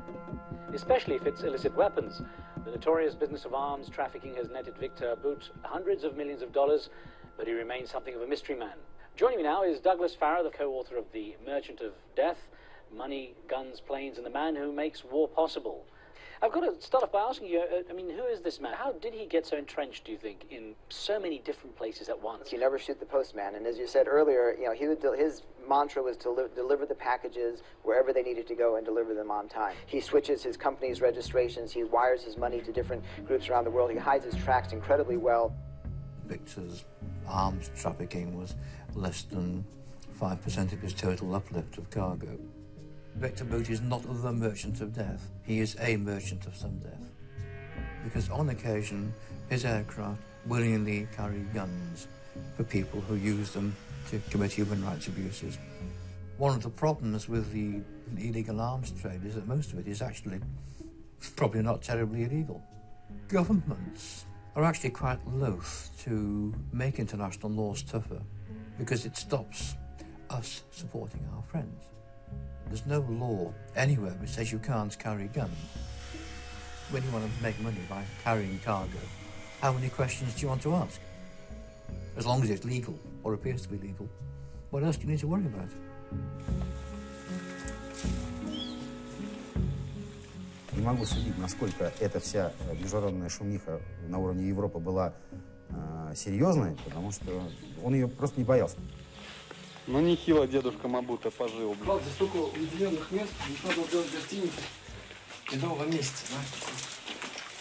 especially if it's illicit weapons. The notorious business of arms trafficking has netted Viktor Bout hundreds of millions of dollars, but he remains something of a mystery man. Joining me now is Douglas Farrar, the co-author of The Merchant of Death, Money, Guns, Planes, and the Man Who Makes War Possible. I've got to start off by asking you, who is this man? How did he get so entrenched, do you think, in so many different places at once? You never shoot the postman, and as you said earlier, his mantra was to deliver the packages wherever they needed to go and deliver them on time. He switches his company's registrations, he wires his money to different groups around the world, he hides his tracks incredibly well. Victor's arms trafficking was less than 5% of his total uplift of cargo. Viktor Bout is not the merchant of death. He is a merchant of some death. Because on occasion, his aircraft willingly carry guns for people who use them to commit human rights abuses. One of the problems with the illegal arms trade is that most of it is actually probably not terribly illegal. Governments are actually quite loath to make international laws tougher because it stops us supporting our friends. There's no law anywhere which says you can't carry guns. When you want to make money by carrying cargo, how many questions do you want to ask? As long as it's legal, or appears to be legal, what else do you need to worry about? Не могу судить, насколько эта вся международная шумиха на уровне Европы была серьезной, потому что он ее просто не боялся. Ну, нехило дедушка Мабута пожил. Правда, здесь столько уединенных мест, здесь надо сделать гостиницу в новом месте, да?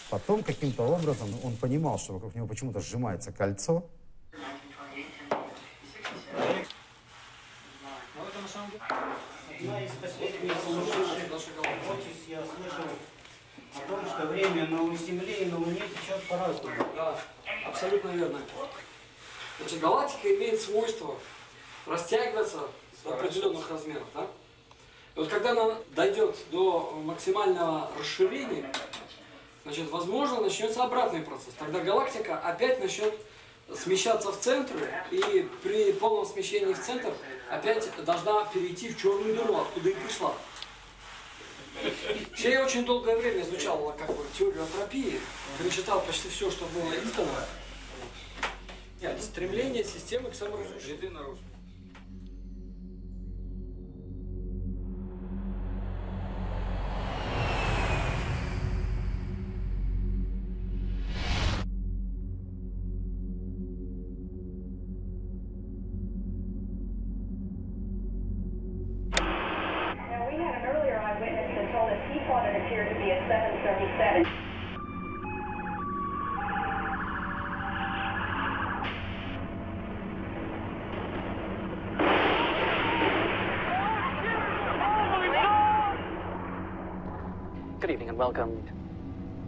Потом каким-то образом он понимал, что вокруг него почему-то сжимается кольцо. Одна из последних гипотез я слышал о том, что время на Земле и на Луне течет по-разному. Да, абсолютно верно. Значит, галактика имеет свойство растягиваться до определенных размеров, да? И вот когда она дойдет до максимального расширения, значит, возможно, начнется обратный процесс. Тогда галактика опять начнет смещаться в центр, и при полном смещении в центр опять должна перейти в черную дыру, откуда и пришла. Вообще я очень долгое время изучал как бы теорию антропии, перечитал почти все, что было издано. Нет, стремление системы к саморазрушению. Good evening and welcome.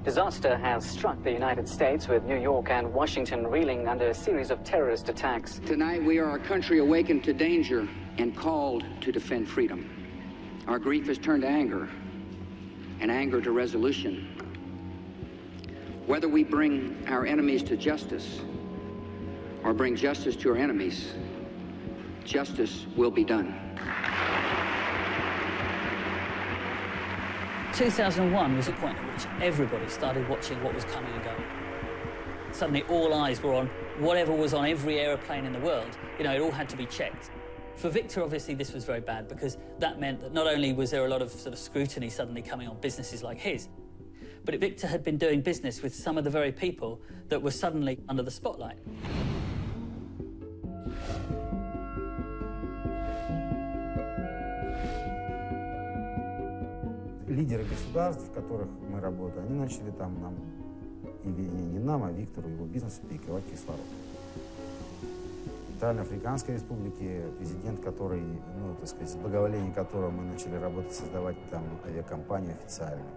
Disaster has struck the United States, with New York and Washington reeling under a series of terrorist attacks. Tonight we are a country awakened to danger and called to defend freedom. Our grief has turned to anger, and anger to resolution. Whether we bring our enemies to justice or bring justice to our enemies, justice will be done. 2001 was a point at which everybody started watching what was coming and going. Suddenly all eyes were on whatever was on every aeroplane in the world. You know, it all had to be checked. For Viktor, obviously, this was very bad because that meant that not only was there a lot of sort of scrutiny suddenly coming on businesses like his, but Viktor had been doing business with some of the very people that were suddenly under the spotlight. Лидеры государств, в которых мы работаем, они начали там нам, или не нам, а Виктору, его бизнесу перекрывать кислород. В Центральноафриканской республике президент, который, ну, так сказать, с благоволения которого мы начали работать, создавать там авиакомпанию официальную,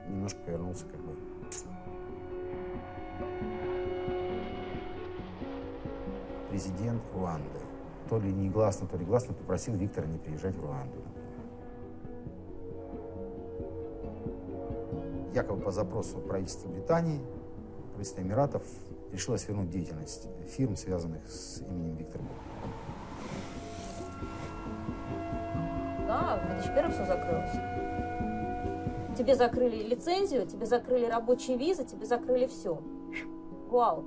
немножко повернулся как бы. Президент Руанды, то ли негласно, то ли гласно попросил Виктора не приезжать в Руанду. Якобы по запросу правительства Британии, правительства Эмиратов решило свернуть деятельность фирм, связанных с именем Виктор Боут. Да, в 2001 все закрылось. Тебе закрыли лицензию, тебе закрыли рабочие визы, тебе закрыли все. Вау.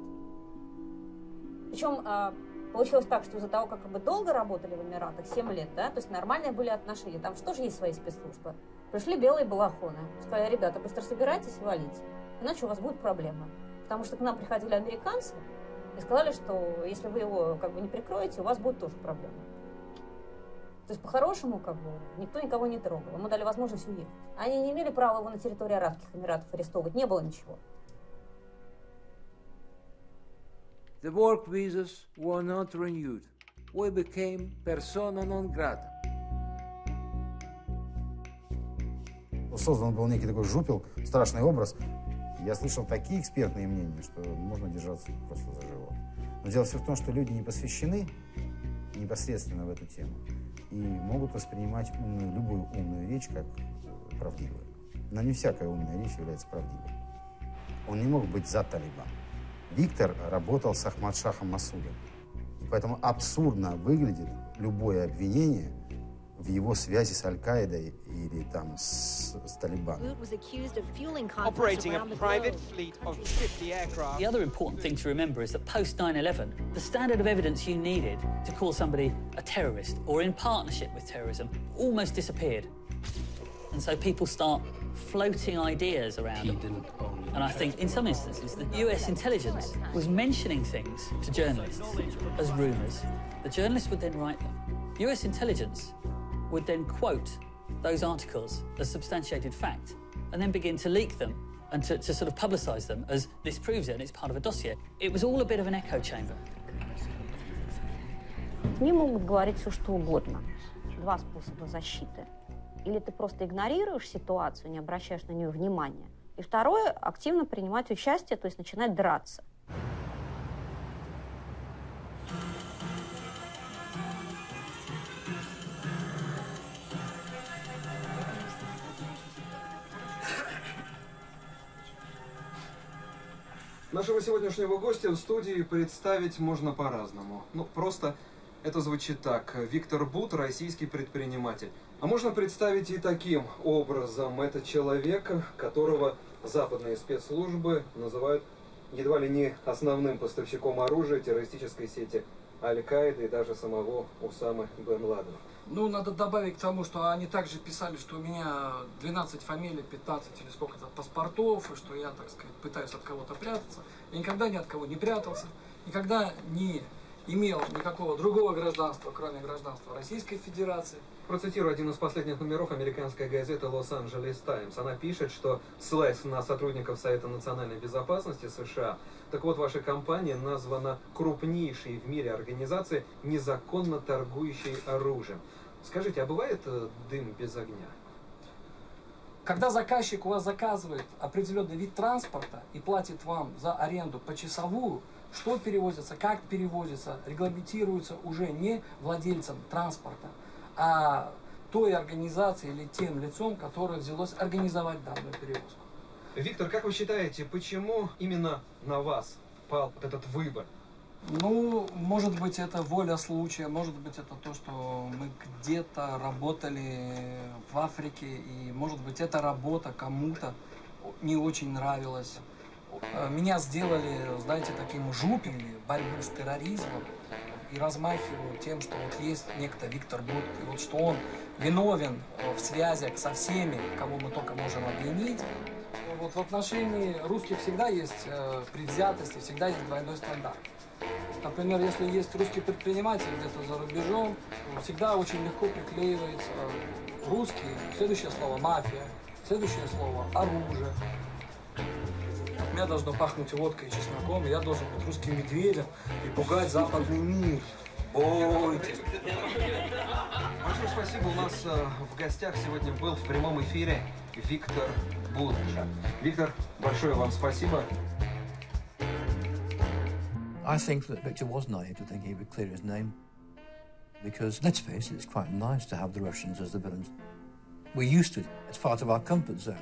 Причем получилось так, что из-за того, как мы долго работали в Эмиратах, 7 лет, да, то есть нормальные были отношения, там что же есть свои спецслужбы. Пришли белые балахоны, сказали: ребята, быстро собирайтесь и валите, иначе у вас будет проблема. Потому что к нам приходили американцы и сказали, что если вы его как бы не прикроете, у вас будет тоже проблема. То есть по-хорошему как бы никто никого не трогал, ему дали возможность уехать. Они не имели права его на территории Арабских Эмиратов арестовывать, не было ничего. The work visas were not renewed. We became persona non grata. Создан был некий такой жупел, страшный образ. Я слышал такие экспертные мнения, что можно держаться просто за живот. Но дело все в том, что люди не посвящены непосредственно в эту тему и могут воспринимать любую умную речь как правдивую. Но не всякая умная речь является правдивой. Он не мог быть за Талибан. Виктор работал с Ахмад-Шахом Масудом. И поэтому абсурдно выглядит любое обвинение в его связи с Аль-Каидой или там с Талибаном. Operating a private fleet of 50 aircraft. The other important thing to remember is that post 9/11, the standard of evidence you needed to call somebody a terrorist or in partnership with terrorism almost disappeared. And so people start floating ideas around them. And I think in some instances, the US intelligence was mentioning things to journalists as rumours. The journalists would then write them. US intelligence would then quote those articles as substantiated fact and then begin to leak them and to sort of publicise them as this proves it and it's part of a dossier. It was all a bit of an echo chamber. СМИ могут говорить все, что угодно. Два способа защиты. Или ты просто игнорируешь ситуацию, не обращаешь на нее внимания. И второе – активно принимать участие, то есть начинать драться. Нашего сегодняшнего гостя в студии представить можно по-разному. Ну, просто это звучит так. Виктор Bout, российский предприниматель. А можно представить и таким образом. Это человек, которого западные спецслужбы называют едва ли не основным поставщиком оружия террористической сети Аль-Каиды и даже самого Усамы бен Ладена. Ну, надо добавить к тому, что они также писали, что у меня 12 фамилий, 15 или сколько-то паспортов, и что я, так сказать, пытаюсь от кого-то прятаться. Я никогда ни от кого не прятался, никогда не имел никакого другого гражданства, кроме гражданства Российской Федерации. Процитирую один из последних номеров американской газеты «Лос-Анджелес Таймс». Она пишет, что, ссылаясь на сотрудников Совета национальной безопасности США, так вот, ваша компания названа крупнейшей в мире организацией, незаконно торгующей оружием. Скажите, а бывает дым без огня? Когда заказчик у вас заказывает определенный вид транспорта и платит вам за аренду почасовую, что перевозится, как перевозится, регламентируется уже не владельцем транспорта, а той организации или тем лицом, которое взялось организовать данную перевозку. Виктор, как вы считаете, почему именно на вас пал этот выбор? Ну, может быть, это воля случая, может быть, это то, что мы где-то работали в Африке, и, может быть, эта работа кому-то не очень нравилась. Меня сделали, знаете, таким жупем борьбы с терроризмом и размахиваю тем, что вот есть некто Виктор Bout, и вот что он виновен в связях со всеми, кого мы только можем обвинить. Вот в отношении русских всегда есть предвзятость и всегда есть двойной стандарт. Например, если есть русский предприниматель где-то за рубежом, всегда очень легко приклеивается русский, следующее слово мафия, следующее слово оружие. От меня должно пахнуть водкой и чесноком, и я должен быть русским медведем и пугать западный мир. Бойтесь. Большое спасибо. У нас в гостях сегодня был в прямом эфире Виктор Bout. Виктор, большое вам спасибо. I think that Victor was naive to think he would clear his name. Because, let's face it, it's quite nice to have the Russians as the villains. We're used to it. It's part of our comfort zone.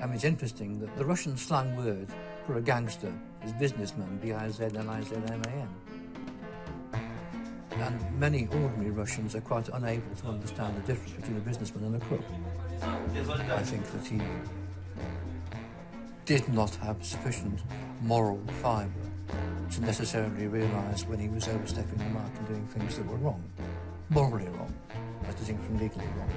I mean, it's interesting that the Russian slang word for a gangster is businessman, B-I-Z-N-I-Z-M-A-N. And many ordinary Russians are quite unable to understand the difference between a businessman and a crook. I think that he did not have sufficient moral fibre to necessarily realise when he was overstepping the mark and doing things that were wrong. Morally wrong, as distinct from legally wrong.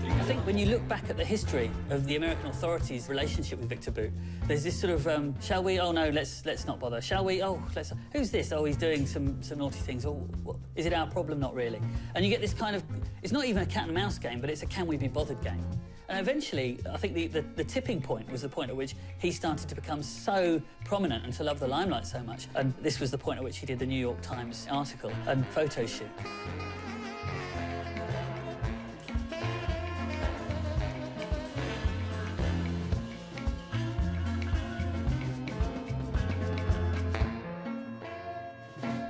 I think when you look back at the history of the American authorities' relationship with Viktor Bout, there's this sort of, shall we? Oh no, let's not bother. Shall we? Oh, let's. Who's this? Oh, he's doing some naughty things. Oh, what? Is it our problem? Not really. And you get this kind of, it's not even a cat and mouse game, but it's a can we be bothered game. And eventually, I think the tipping point was the point at which he started to become so prominent and to love the limelight so much. And this was the point at which he did the New York Times article and photo shoot.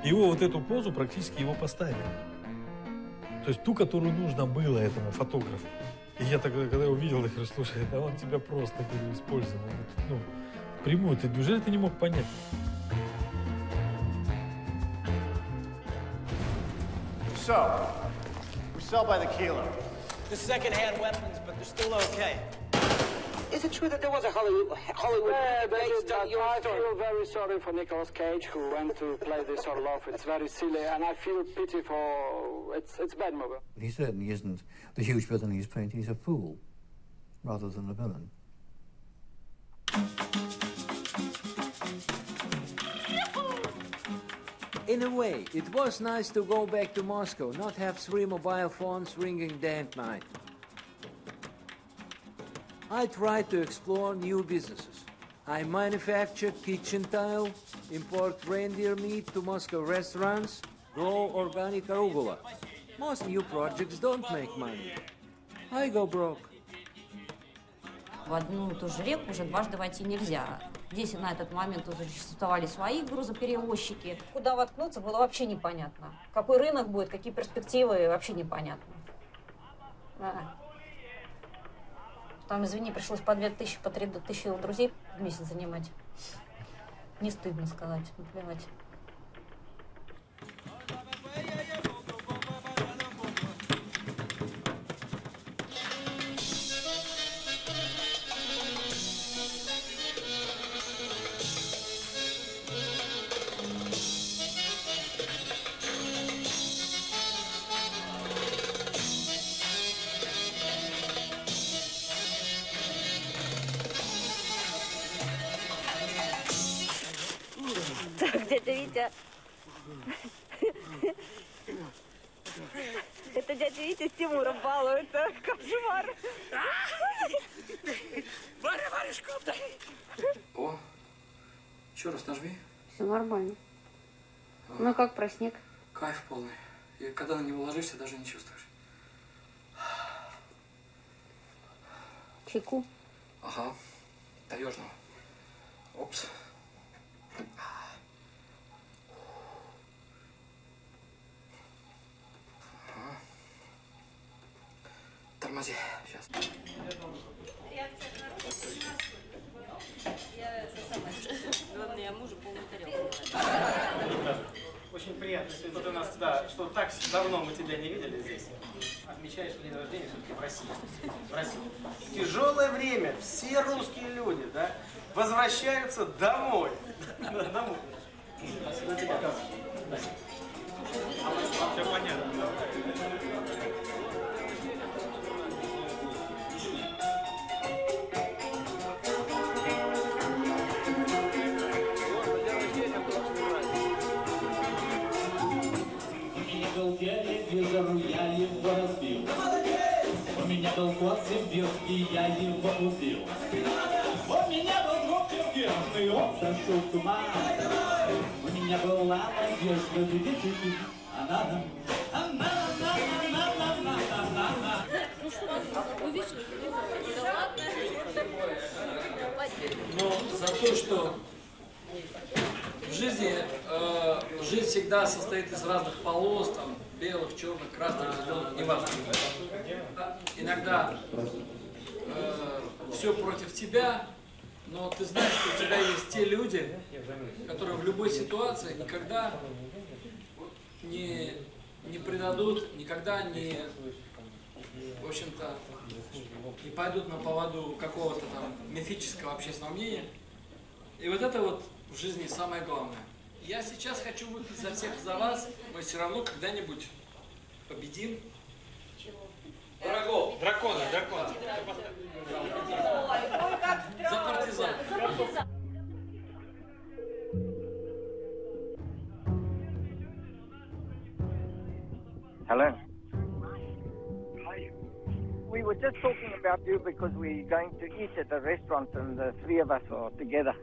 Его вот эту позу практически его поставили. То есть ту, которую нужно было этому фотографу. И я тогда, когда увидел, я говорю, слушай, да он тебя просто, говорю, использовал. Ну, впрямую, неужели ты не мог понять? So, we sell by the kilo. The second-hand weapons, but they're still okay. Is it true that there was a Hollywood based on your I story? feel very sorry for Nicolas Cage, who went to play this Orlov. It's very silly, and I feel pity for... It's a bad movie. He certainly isn't the huge villain he's painted. He's a fool, rather than a villain. In a way, it was nice to go back to Moscow, not have 3 mobile phones ringing day and night. I tried to explore new businesses. I manufacture kitchen tile, import reindeer meat to Moscow restaurants, grow organic arugula. Most new projects don't make money. I go broke. В одну и ту же реку уже дважды войти нельзя. Здесь на этот момент уже существовали свои грузоперевозчики. Куда воткнуться было вообще непонятно. Какой рынок будет, какие перспективы, вообще непонятно. Да. Там, извини, пришлось по 2000, по 3000 у друзей в месяц занимать. Не стыдно сказать, наплевать. Дядя Витя. Это дядя Витя с Тимуром балуется. Кошмар. Варя, варежку дай. О, еще раз нажми. Все нормально. Ну как про снег? Кайф полный. И когда на него ложишься, даже не чувствуешь. Чайку? Ага. Таежного. Опс. Тормози. Сейчас. Я мужу полную тарелку. Очень приятно, что ты у нас, да, что так давно мы тебя не видели здесь. Отмечаешь день рождения все-таки в России. В России. Тяжелое время, все русские люди, да, возвращаются домой. Домой. Спасибо тебе. Все понятно. Телевизор, я его разбил. У меня был кот сибирский, я его убил. У меня был друг чемпионный, он сошел с ума. У меня была надежда, видите, она. Но за то, что в жизни жизнь всегда состоит из разных полос, там, белых, черных, красных, зеленых, неважно. Иногда все против тебя, но ты знаешь, что у тебя есть те люди, которые в любой ситуации никогда не предадут, никогда не, в общем-то, не пойдут на поводу какого-то там мифического общественного мнения. И вот это вот в жизни самое главное. Я сейчас хочу выпить за всех, за вас. Мы все равно когда-нибудь победим. Врагов. Дракона. За партизан. Hello. Hi. We were just talking about you because we're going to eat at a restaurant and the 3 of us are together.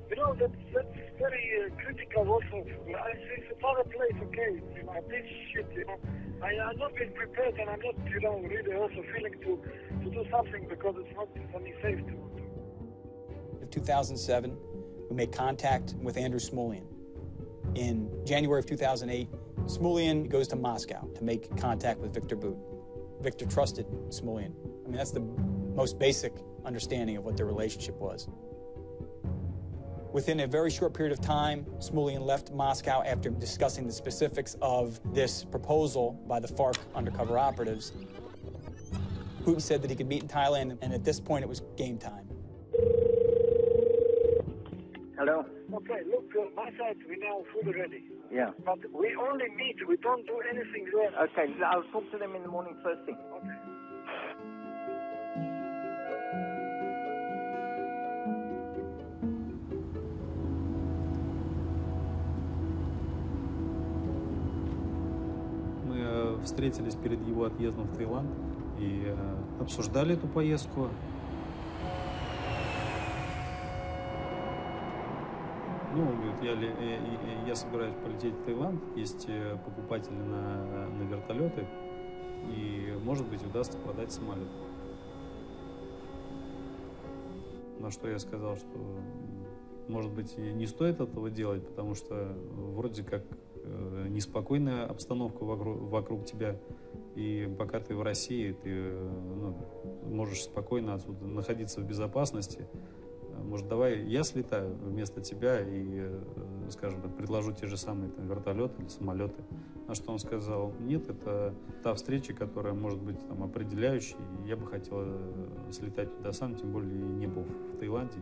You know, that's very critical also. It's a foreign place, okay. You know, this shit, you know. I'm not being prepared and I'm not, you know, really also feeling to do something because it's not for me safe to. In 2007, we made contact with Andrew Smulian. In January of 2008, Smulian goes to Moscow to make contact with Viktor Bout. Viktor trusted Smulian. I mean, that's the most basic understanding of what their relationship was. Within a very short period of time, Smulian left Moscow after discussing the specifics of this proposal by the FARC undercover operatives. Bout said that he could meet in Thailand, and at this point it was game time. Hello? Okay, look, my side, we now fully ready. Yeah. But we only meet, we don't do anything there. Okay, I'll talk to them in the morning first thing. Okay. Мы встретились перед его отъездом в Таиланд и обсуждали эту поездку. Ну, он говорит, я собираюсь полететь в Таиланд, есть покупатели на вертолеты, и, может быть, удастся продать самолет. На что я сказал, что, может быть, и не стоит этого делать, потому что вроде как неспокойная обстановка вокруг тебя, и пока ты в России, ты можешь спокойно отсюда находиться в безопасности. Может, давай я слетаю вместо тебя и, скажем так, предложу те же самые вертолеты или самолеты. На что он сказал, нет, это та встреча, которая может быть определяющей. Я бы хотел слетать туда сам, тем более не был в Таиланде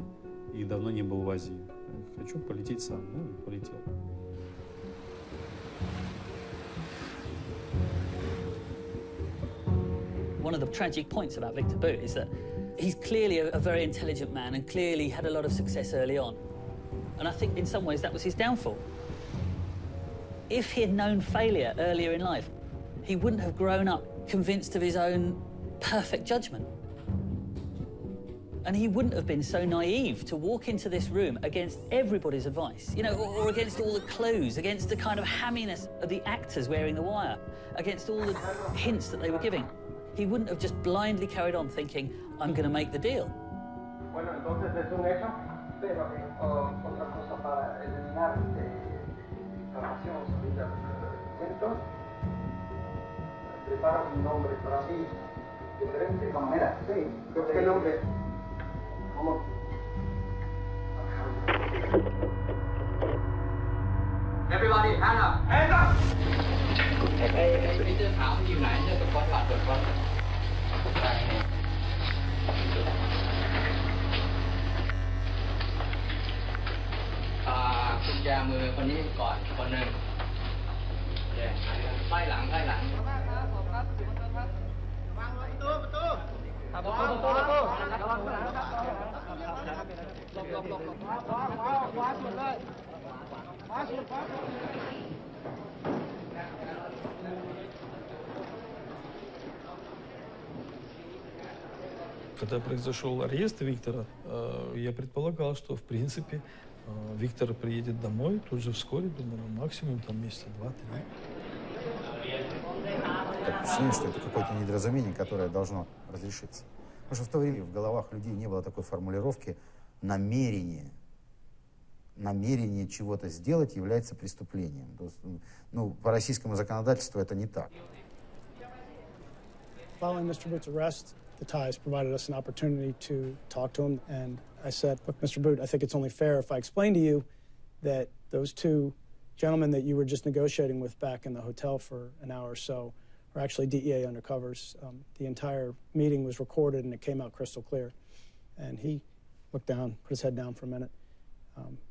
и давно не был в Азии. Хочу полететь сам. Ну, и полетел. One of the tragic points about Viktor Bout is that he's clearly a very intelligent man and clearly had a lot of success early on. And I think in some ways that was his downfall. If he had known failure earlier in life, he wouldn't have grown up convinced of his own perfect judgment. And he wouldn't have been so naive to walk into this room against everybody's advice, you know, or against all the clues, against the kind of hamminess of the actors wearing the wire, against all the hints that they were giving. He wouldn't have just blindly carried on thinking, I'm going to make the deal. Bueno, entonces es un hecho, pero otra cosa para eliminar información sobre el documento, prepara un nombre para mí diferente de esta manera. Sí, ¿qué nombre? ¿Cómo? Everybody, hand up! Hand up! Когда произошел арест Виктора, я предполагал, что, в принципе, Виктор приедет домой тут же вскоре, думаю, максимум там месяца 2-3. Так впечатление, что это какое-то недоразумение, которое должно разрешиться. Потому что в то время в головах людей не было такой формулировки «намерение». Намерение чего-то сделать является преступлением. То есть, ну, по российскому законодательству это не так. Following Mr. Bout's arrest, the Thais provided us an opportunity to talk to him, and I said, look, Mr. Bout, I think it's only fair if I explain to you that those two gentlemen that you were just negotiating with back in the hotel for an hour or so are actually DEA undercovers. The entire meeting was recorded, and it came out crystal clear. And he looked down, put his head down for a minute,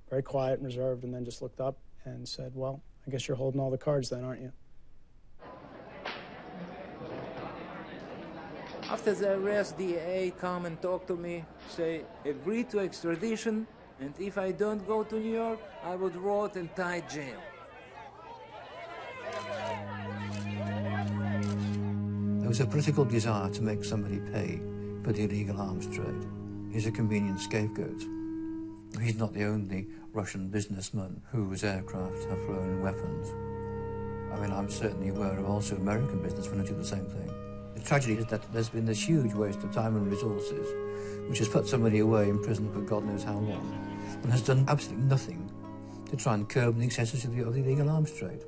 very quiet and reserved, and then just looked up and said, well, I guess you're holding all the cards then, aren't you? After the arrest, DEA come and talk to me, say, agree to extradition, and if I don't go to New York, I would rot in Thai jail. There was a political desire to make somebody pay for the illegal arms trade. He's a convenient scapegoat. He's not the only Russian businessman whose aircraft have flown weapons. I mean, I'm certainly aware of also American businessmen who do the same thing. The tragedy is that there's been this huge waste of time and resources, which has put somebody away in prison for God knows how long, and has done absolutely nothing to try and curb the excesses of the illegal arms trade.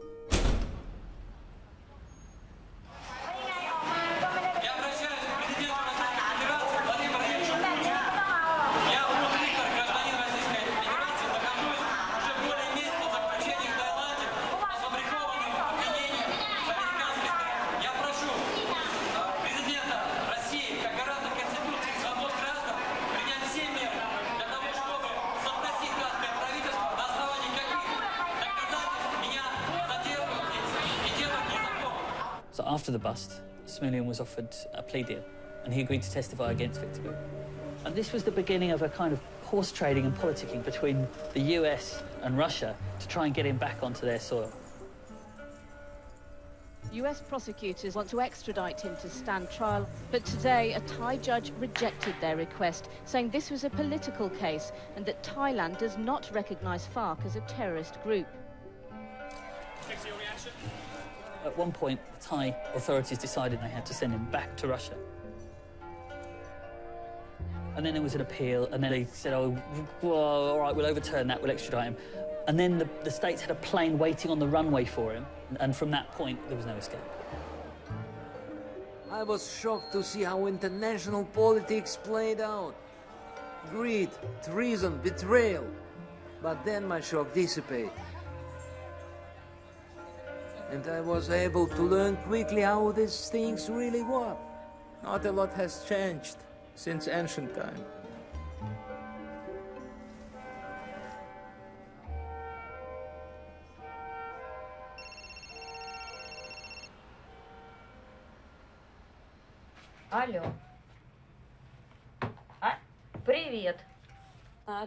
after the bust, Smulyan was offered a plea deal, and he agreed to testify against Viktor Bout. And this was the beginning of a kind of horse trading and politicking between the US and Russia to try and get him back onto their soil. US prosecutors want to extradite him to stand trial, but today a Thai judge rejected their request, saying this was a political case and that Thailand does not recognize FARC as a terrorist group. At one point, the Thai authorities decided they had to send him back to Russia. And then there was an appeal, and then they said, oh, well, all right, we'll overturn that, we'll extradite him. And then the States had a plane waiting on the runway for him, and from that point, there was no escape. I was shocked to see how international politics played out. Greed, treason, betrayal. But then my shock dissipated. And I was able to learn quickly how these things really work. Not a lot has changed since ancient time. Алло. Привет.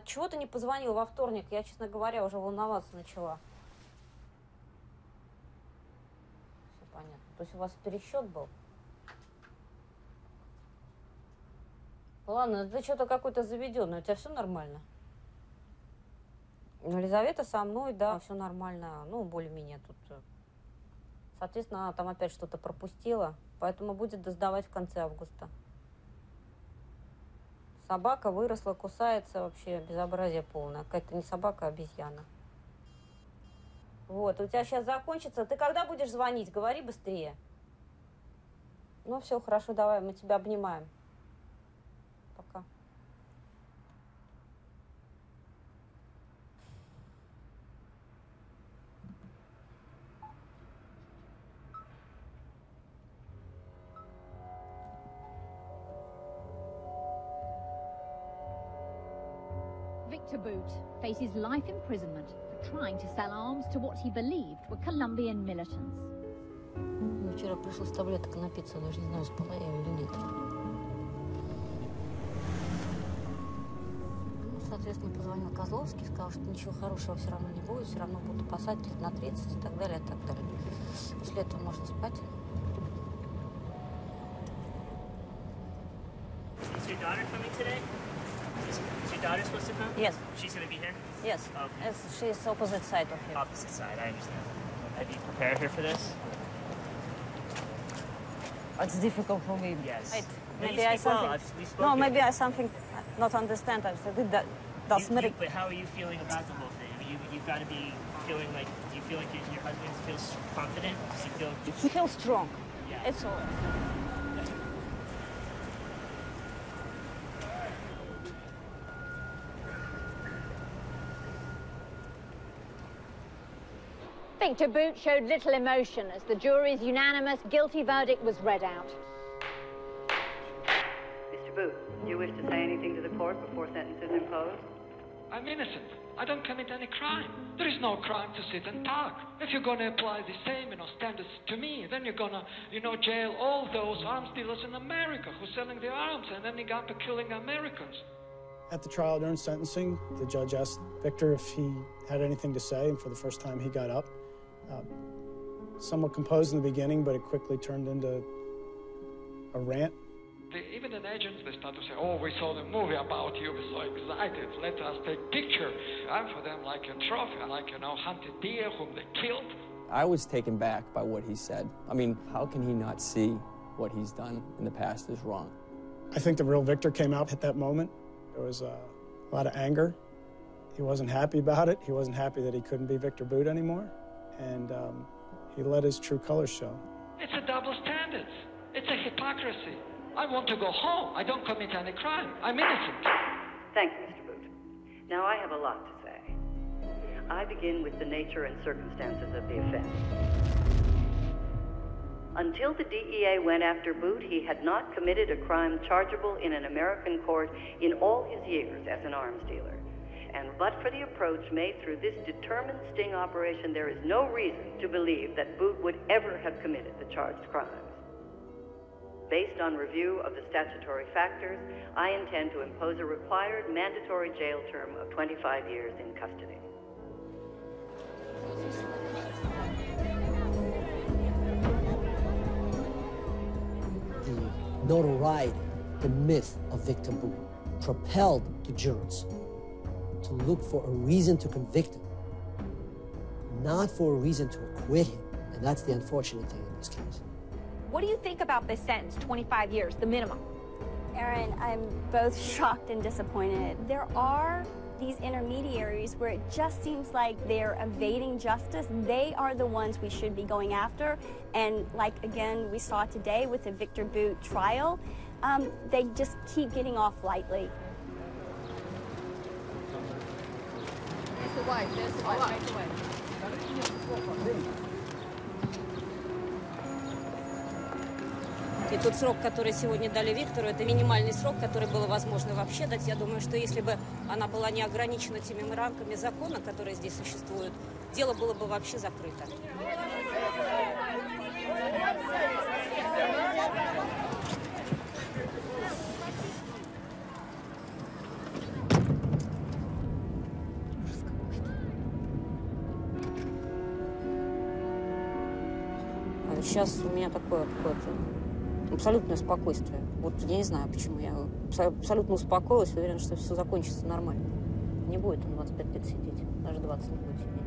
Чего ты не позвонил во вторник? Я, честно говоря, уже волноваться начала. Все понятно. То есть у вас пересчет был? Ладно, ты что-то какой-то заведенный. У тебя все нормально? Елизавета со мной, да, все нормально. Ну, более-менее тут. Соответственно, она там опять что-то пропустила, поэтому будет досдавать в конце августа. Собака выросла, кусается, вообще безобразие полное. Какая-то не собака, а обезьяна. Вот, у тебя сейчас закончится. Ты когда будешь звонить? Говори быстрее. Ну, все, хорошо, давай, мы тебя обнимаем. Пока. Viktor Bout faces life imprisonment for trying to sell arms to what he believed were Colombian militants. Вчера пришел с таблеток напиться, даже не знаю, спала я или нет. Ну, соответственно, позвонил Козловский, сказал, что ничего хорошего все равно не будет, все равно будут посадить лет на 30 и так далее, и так далее. После этого можно спать. Is your daughter coming today? Is your daughter supposed to come? Yes. She's going to be here? Yes. Okay. She's opposite side of you. Opposite side, I understand. Have you prepared her for this? It's difficult for me. Yes. Wait, No, maybe you I speak well. something. We've spoken. No, maybe I something not understand. I said that does merit. But how are you feeling about the whole thing? You've got to be feeling like. Do you feel like your husband feels confident? Does he feel? He feels strong. Yeah. It's all. Viktor Bout showed little emotion as the jury's unanimous guilty verdict was read out. Mr. Bout, do you wish to say anything to the court before sentence is imposed? I'm innocent. I don't commit any crime. There is no crime to sit and talk. If you're going to apply the same, standards to me, then you're going to, jail all those arms dealers in America who's selling their arms and ending up killing Americans. At the trial during sentencing, the judge asked Viktor if he had anything to say, and for the first time he got up. Somewhat composed in the beginning, but it quickly turned into a rant. Even the agents, they start to say, oh, we saw the movie about you, we're so excited, let us take picture. I'm for them like a trophy, like, hunted deer whom they killed. I was taken back by what he said. I mean, how can he not see what he's done in the past is wrong? I think the real Viktor came out at that moment. There was a lot of anger. He wasn't happy about it. He wasn't happy that he couldn't be Viktor Bout anymore. And he let his true colors show. It's a double standard. It's a hypocrisy. I want to go home. I don't commit any crime. I'm innocent. Thank you, Mr. Bout. Now, I have a lot to say. I begin with the nature and circumstances of the offense. Until the DEA went after Bout, he had not committed a crime chargeable in an American court in all his years as an arms dealer. And but for the approach made through this determined sting operation, there is no reason to believe that Bout would ever have committed the charged crimes. Based on review of the statutory factors, I intend to impose a required mandatory jail term of 25 years in custody. The notoriety, the myth of Viktor Bout propelled the jurors to look for a reason to convict him, not for a reason to acquit him. And that's the unfortunate thing in this case. What do you think about this sentence, 25 years, the minimum? Erin, I'm both shocked and disappointed. There are these intermediaries where it just seems like they're evading justice. They are the ones we should be going after. And like, again, we saw today with the Viktor Bout trial, they just keep getting off lightly. There's the wife, right away. И тот срок, который сегодня дали Виктору, это минимальный срок, который было возможно вообще дать. Я думаю, что если бы она была не ограничена теми рамками закона, которые здесь существуют, дело было бы вообще закрыто. Сейчас у меня такое какое-то абсолютное спокойствие. Вот я не знаю, почему. Я абсолютно успокоилась, уверена, что все закончится нормально. Не будет он 25 лет сидеть, даже 20 не будет сидеть.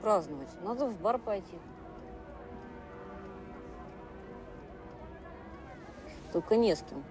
Праздновать. Надо в бар пойти. Только не с кем.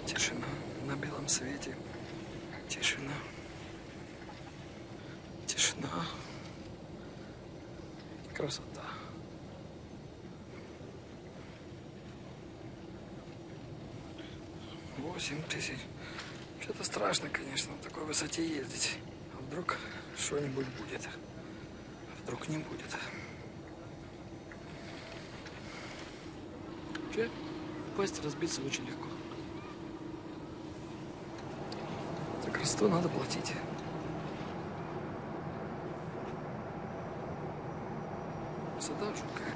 Тишина на белом свете. Тишина. Тишина. И красота. $8000. Что-то страшно, конечно, на такой высоте ездить. А вдруг что-нибудь будет? А вдруг не будет? Вообще, упасть, разбиться очень легко. За красоту надо платить. Высота жуткая.